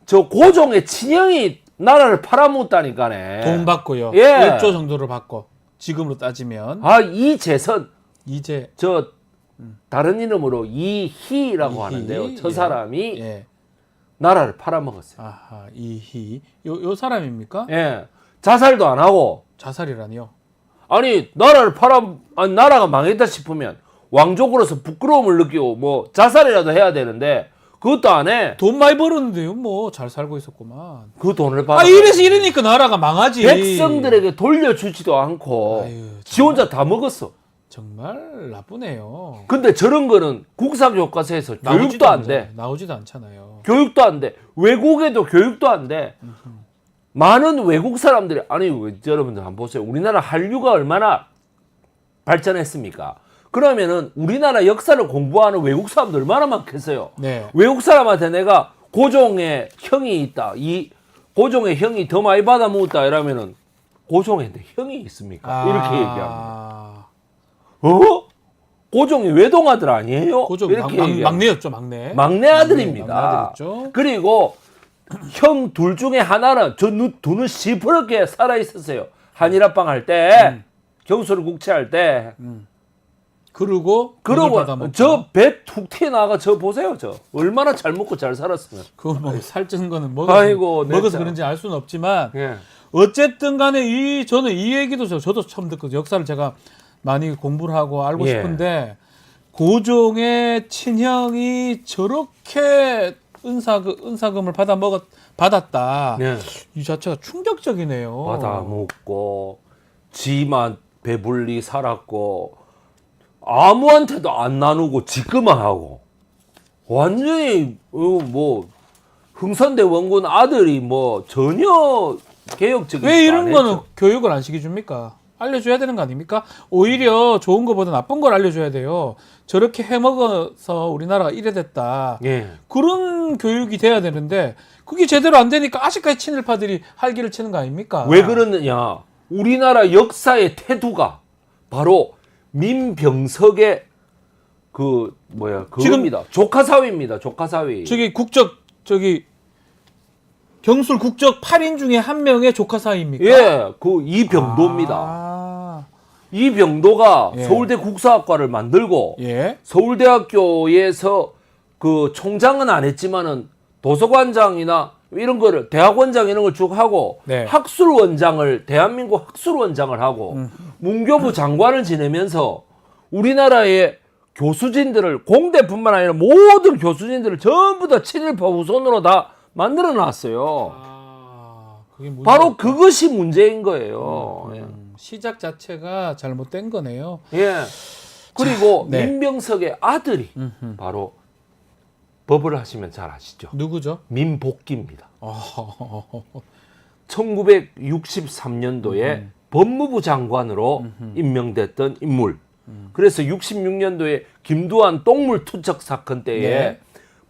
저 고종의 친형이 나라를 팔아먹었다니까네. 돈 받고요. 예. 1조 정도를 받고. 지금으로 따지면. 이재선. 이제. 저 다른 이름으로 이희라고 이희, 하는데요. 저 예. 사람이 예. 나라를 팔아먹었어요. 아하, 이희. 요 사람입니까? 예. 자살도 안 하고 자살이라니요? 아니 나라가 망했다 싶으면 왕족으로서 부끄러움을 느끼고 뭐 자살이라도 해야 되는데 그것도 안 해. 돈 많이 벌었는데요, 뭐 잘 살고 있었구만. 그 돈을 받아. 아, 이러니까 나라가 망하지. 백성들에게 돌려주지도 않고 아유, 지 혼자 다 먹었어. 정말 나쁘네요. 근데 저런 거는 국사교과서에서 교육도 안 돼. 나오지도 않잖아요. 교육도 안 돼. 외국에도 교육도 안 돼. 많은 외국 사람들이 아니 여러분들 한번 보세요. 우리나라 한류가 얼마나 발전했습니까? 그러면은 우리나라 역사를 공부하는 외국 사람들 얼마나 많겠어요. 네. 외국 사람한테 내가 고종의 형이 있다. 이 고종의 형이 더 많이 받아 먹었다 이러면은 고종한테 형이 있습니까? 이렇게 얘기합니다. 어? 고종이 외동아들 아니에요? 고종 이렇게 얘기합니다. 막내였죠, 막내. 막내 아들입니다. 막내 아들이었죠. 그리고 형 둘 중에 하나는 두는 시퍼렇게 살아 있었어요. 한일합방 할 때, 경수를 국채할 때. 그러고 저 배 툭 튀어나가 저 보세요. 저 얼마나 잘 먹고 잘 살았으면. 그거 뭐 살찌는 거는 아이고, 먹어서 진짜. 그런지 알 수는 없지만 예. 어쨌든 간에 저는 이 얘기도 저도 처음 듣거든요. 역사를 제가 많이 공부를 하고 알고 예. 싶은데 고종의 친형이 저렇게 은사금을 받았다. 예. 이 자체가 충격적이네요. 받아 먹고 지만 배불리 살았고 아무한테도 안 나누고 지그만 하고 완전히 뭐 흥선대 원군 아들이 뭐 전혀 개혁적인 왜 이런 안 거는 했죠. 교육을 안 시켜줍니까? 알려줘야 되는 거 아닙니까? 오히려 좋은 거보다 나쁜 걸 알려줘야 돼요. 저렇게 해먹어서 우리나라가 이래 됐다. 예. 그런 교육이 돼야 되는데 그게 제대로 안 되니까 아직까지 친일파들이 할기를 치는 거 아닙니까? 왜 그러느냐? 우리나라 역사의 태두가 바로 민병석의 그겁니다. 조카사위입니다. 조카사위. 경술 국적 8인 중에 한 명의 조카 사이입니까? 예, 그 이병도입니다. 아, 이병도가 예. 서울대 국사학과를 만들고 예. 서울대학교에서 그 총장은 안 했지만은 도서관장이나 이런 거를 대학원장 이런 걸 쭉 하고 네. 학술원장을 대한민국 학술원장을 하고 문교부 장관을 지내면서 우리나라의 교수진들을 공대뿐만 아니라 모든 교수진들을 전부 다 친일파 후손으로 다 만들어 놨어요. 그게 문제가 바로 그것이 문제인 거예요. 시작 자체가 잘못된 거네요. 예. 그리고 네. 민병석의 아들이 바로 법을 하시면 잘 아시죠. 누구죠? 민복기입니다. 어, 1963년도에 법무부 장관으로 임명됐던 인물. 그래서 66년도에 김두한 똥물 투척 사건 때에 네.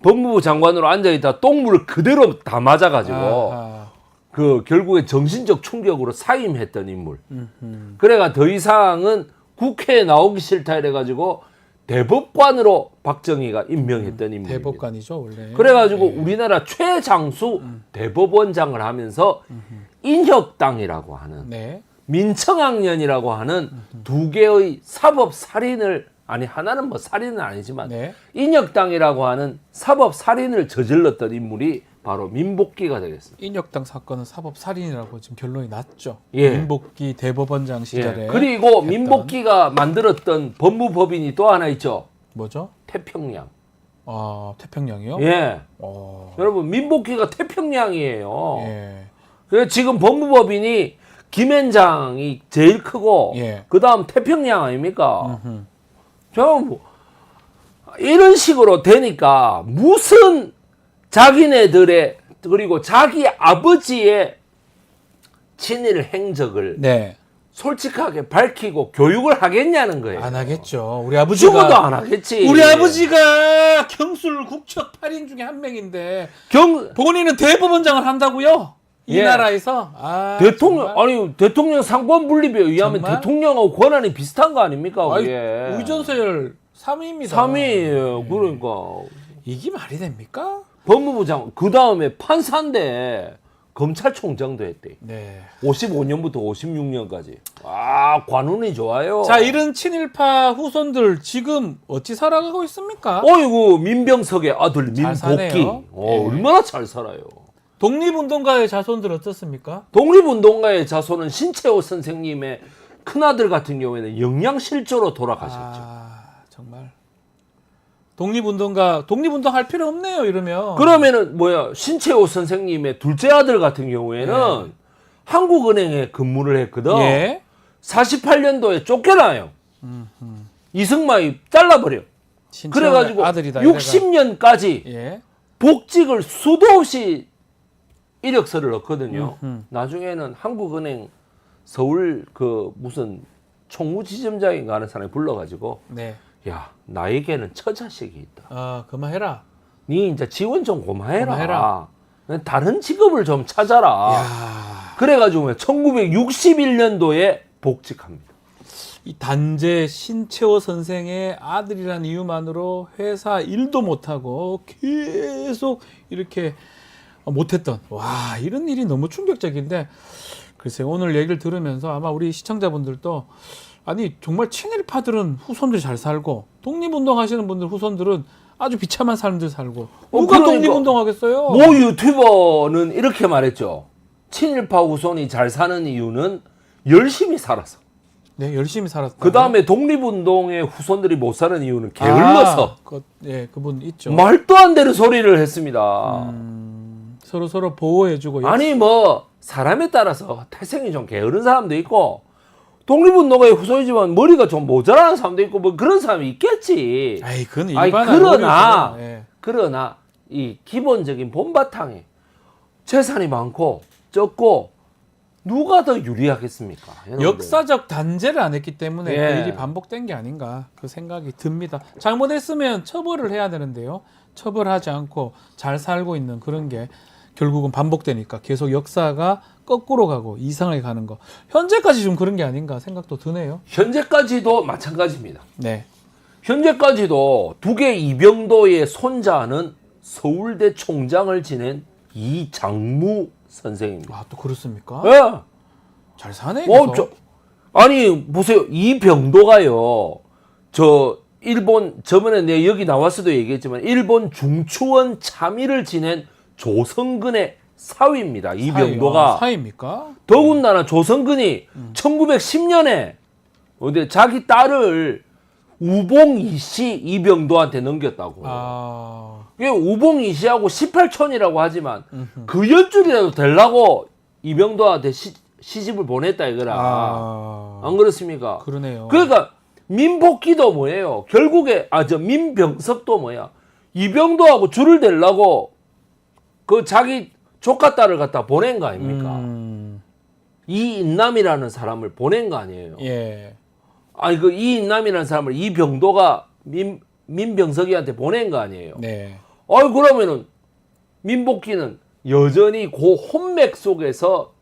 법무부 장관으로 앉아있다 똥물을 그대로 다 맞아가지고 아하. 그 결국에 정신적 충격으로 사임했던 인물. 그래가 더 이상은 국회에 나오기 싫다 이래가지고 대법관으로 박정희가 임명했던 인물입니다. 대법관이죠 원래. 그래가지고 우리나라 최장수 대법원장을 하면서 인혁당이라고 하는 네. 민청학년이라고 하는 두 개의 사법 살인을 아니 하나는 뭐 살인은 아니지만 네. 인혁당이라고 하는 사법 살인을 저질렀던 인물이 바로 민복기가 되겠습니다. 인혁당 사건은 사법 살인이라고 지금 결론이 났죠. 예. 민복기 대법원장 시절에. 예. 그리고 했던. 민복기가 만들었던 법무법인이 또 하나 있죠. 뭐죠? 태평양. 아, 태평양이요? 예. 어. 여러분 민복기가 태평양이에요. 예. 그래서 지금 법무법인이 김현장이 제일 크고 예. 그 다음 태평양 아닙니까? 저는 뭐 이런 식으로 되니까 무슨 자기네들의 그리고 자기 아버지의 친일 행적을 네. 솔직하게 밝히고 교육을 하겠냐는 거예요. 안 하겠죠. 우리 아버지가 죽어도 안 하겠지. 우리 아버지가 경술 국적 8인 중에 한 명인데 본인은 대법원장을 한다고요? 이 예. 나라에서 아, 대통령 정말? 아니 대통령 상권 분립에 의하면 정말? 대통령하고 권한이 비슷한 거 아닙니까? 아이, 그게 의전서열 3위입니다. 3위예요. 그러니까 이게 말이 됩니까? 법무부 장관 그 다음에 판사인데 검찰총장도 했대. 네. 55년부터 56년까지. 아, 관운이 좋아요. 자, 이런 친일파 후손들 지금 어찌 살아가고 있습니까? 어이구, 민병석의 아들 잘 민복기. 사네요. 예. 얼마나 잘 살아요. 독립운동가의 자손들 어떻습니까? 독립운동가의 자손은 신채호 선생님의 큰아들 같은 경우에는 영양실조로 돌아가셨죠. 아, 정말. 독립운동 할 필요 없네요, 이러면. 그러면은 뭐야, 신채호 선생님의 둘째 아들 같은 경우에는 한국은행에 근무를 했거든. 예. 48년도에 쫓겨나요. 이승만이 잘라버려. 그래가지고 아들이다, 60년까지 예. 복직을 수도 없이 이력서를 넣거든요. 나중에는 한국은행 서울 그 무슨 총무지점장인가 하는 사람이 불러가지고 네. 야, 나에게는 처자식이 있다. 아, 그만해라. 니 이제 지원 좀 고마해라. 고마해라. 다른 직업을 좀 찾아라. 야. 그래가지고 1961년도에 복직합니다. 이 단재 신채호 선생의 아들이라는 이유만으로 회사 일도 못하고 계속 이렇게 못했던, 와, 이런 일이 너무 충격적인데, 글쎄요, 오늘 얘기를 들으면서 아마 우리 시청자분들도 아니 정말 친일파들은 후손들이 잘 살고 독립운동 하시는 분들 후손들은 아주 비참한 삶들 살고 누가 그러니까 독립운동 하겠어요? 모 유튜버는 이렇게 말했죠. 친일파 후손이 잘 사는 이유는 열심히 살아서. 네, 열심히 살았다. 그 다음에 독립운동의 후손들이 못 사는 이유는 게을러서. 예, 그분 있죠. 말도 안 되는 소리를 했습니다. 서로 보호해주고. 아니 뭐 사람에 따라서 태생이 좀 게으른 사람도 있고 독립운동가의 후손이지만 머리가 좀 모자라는 사람도 있고 뭐 그런 사람이 있겠지. 아이, 그건 아니, 일반 그러나 예. 그러나 이 기본적인 본바탕에 재산이 많고 적고 누가 더 유리하겠습니까? 여러분들. 역사적 단죄를 안 했기 때문에 예. 그 일이 반복된 게 아닌가 그 생각이 듭니다. 잘못했으면 처벌을 해야 되는데요. 처벌하지 않고 잘 살고 있는 그런 게 결국은 반복되니까 계속 역사가 거꾸로 가고 이상하게 가는 거. 현재까지 좀 그런 게 아닌가 생각도 드네요. 현재까지도 마찬가지입니다. 네. 현재까지도 두개 이병도의 손자는 서울대 총장을 지낸 이장무 선생입니다. 아, 또 그렇습니까? 예. 잘 사네. 아니 보세요. 이병도가요. 저 일본 저번에 내가 여기 나왔어도 얘기했지만 일본 중추원 참의를 지낸 조성근의 사위입니다. 이병도가. 사위입니까? 더군다나 조성근이 1910년에 어디 자기 딸을 우봉이씨 이병도한테 넘겼다고. 아, 이게 우봉이씨하고 18촌이라고 하지만 그 연줄이라도 되려고 이병도한테 시집을 보냈다 이거라. 아, 안 그렇습니까? 그러네요. 그러니까 민복기도 뭐예요? 결국에 민병석도 뭐야? 이병도하고 줄을 대려고 그 자기 조카 딸을 갖다 보낸 거 아닙니까? 이인남이라는 사람을 보낸 거 아니에요? 예. 아니 그 이인남이라는 사람을 이병도가 민병석이한테 보낸 거 아니에요? 네. 아이 그러면은 민복기는 여전히 그 혼맥 속에서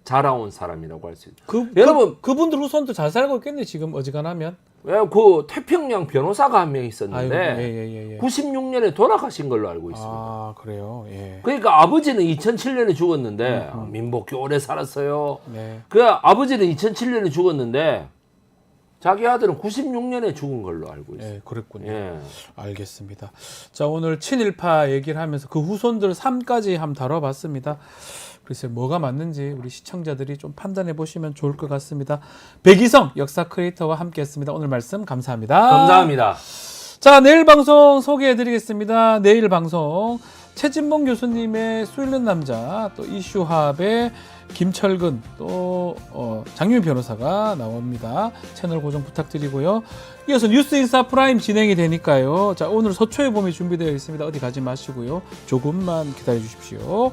자라온 사람이라고 할 수 있죠. 여러분 그분들 후손도 잘 살고 있겠네 지금 어지간하면. 왜 그 태평양 변호사가 한 명 있었는데 아이고, 예. 96년에 돌아가신 걸로 알고 있습니다. 아, 그래요. 예. 그러니까 아버지는 2007년에 죽었는데 민복기 오래 살았어요. 네. 그 아버지는 2007년에 죽었는데 자기 아들은 96년에 죽은 걸로 알고 있어요. 예, 그랬군요. 예. 알겠습니다. 자, 오늘 친일파 얘기를 하면서 그 후손들 삶까지 한번 다뤄봤습니다. 글쎄 뭐가 맞는지 우리 시청자들이 좀 판단해 보시면 좋을 것 같습니다. 백이성 역사 크리에이터와 함께했습니다. 오늘 말씀 감사합니다. 감사합니다. 자, 내일 방송 소개해드리겠습니다. 내일 방송 최진봉 교수님의 수 있는 남자, 또 이슈합의 김철근, 또 장윤 변호사가 나옵니다. 채널 고정 부탁드리고요. 이어서 뉴스인사 프라임 진행이 되니까요. 자, 오늘 서초의 봄이 준비되어 있습니다. 어디 가지 마시고요. 조금만 기다려 주십시오.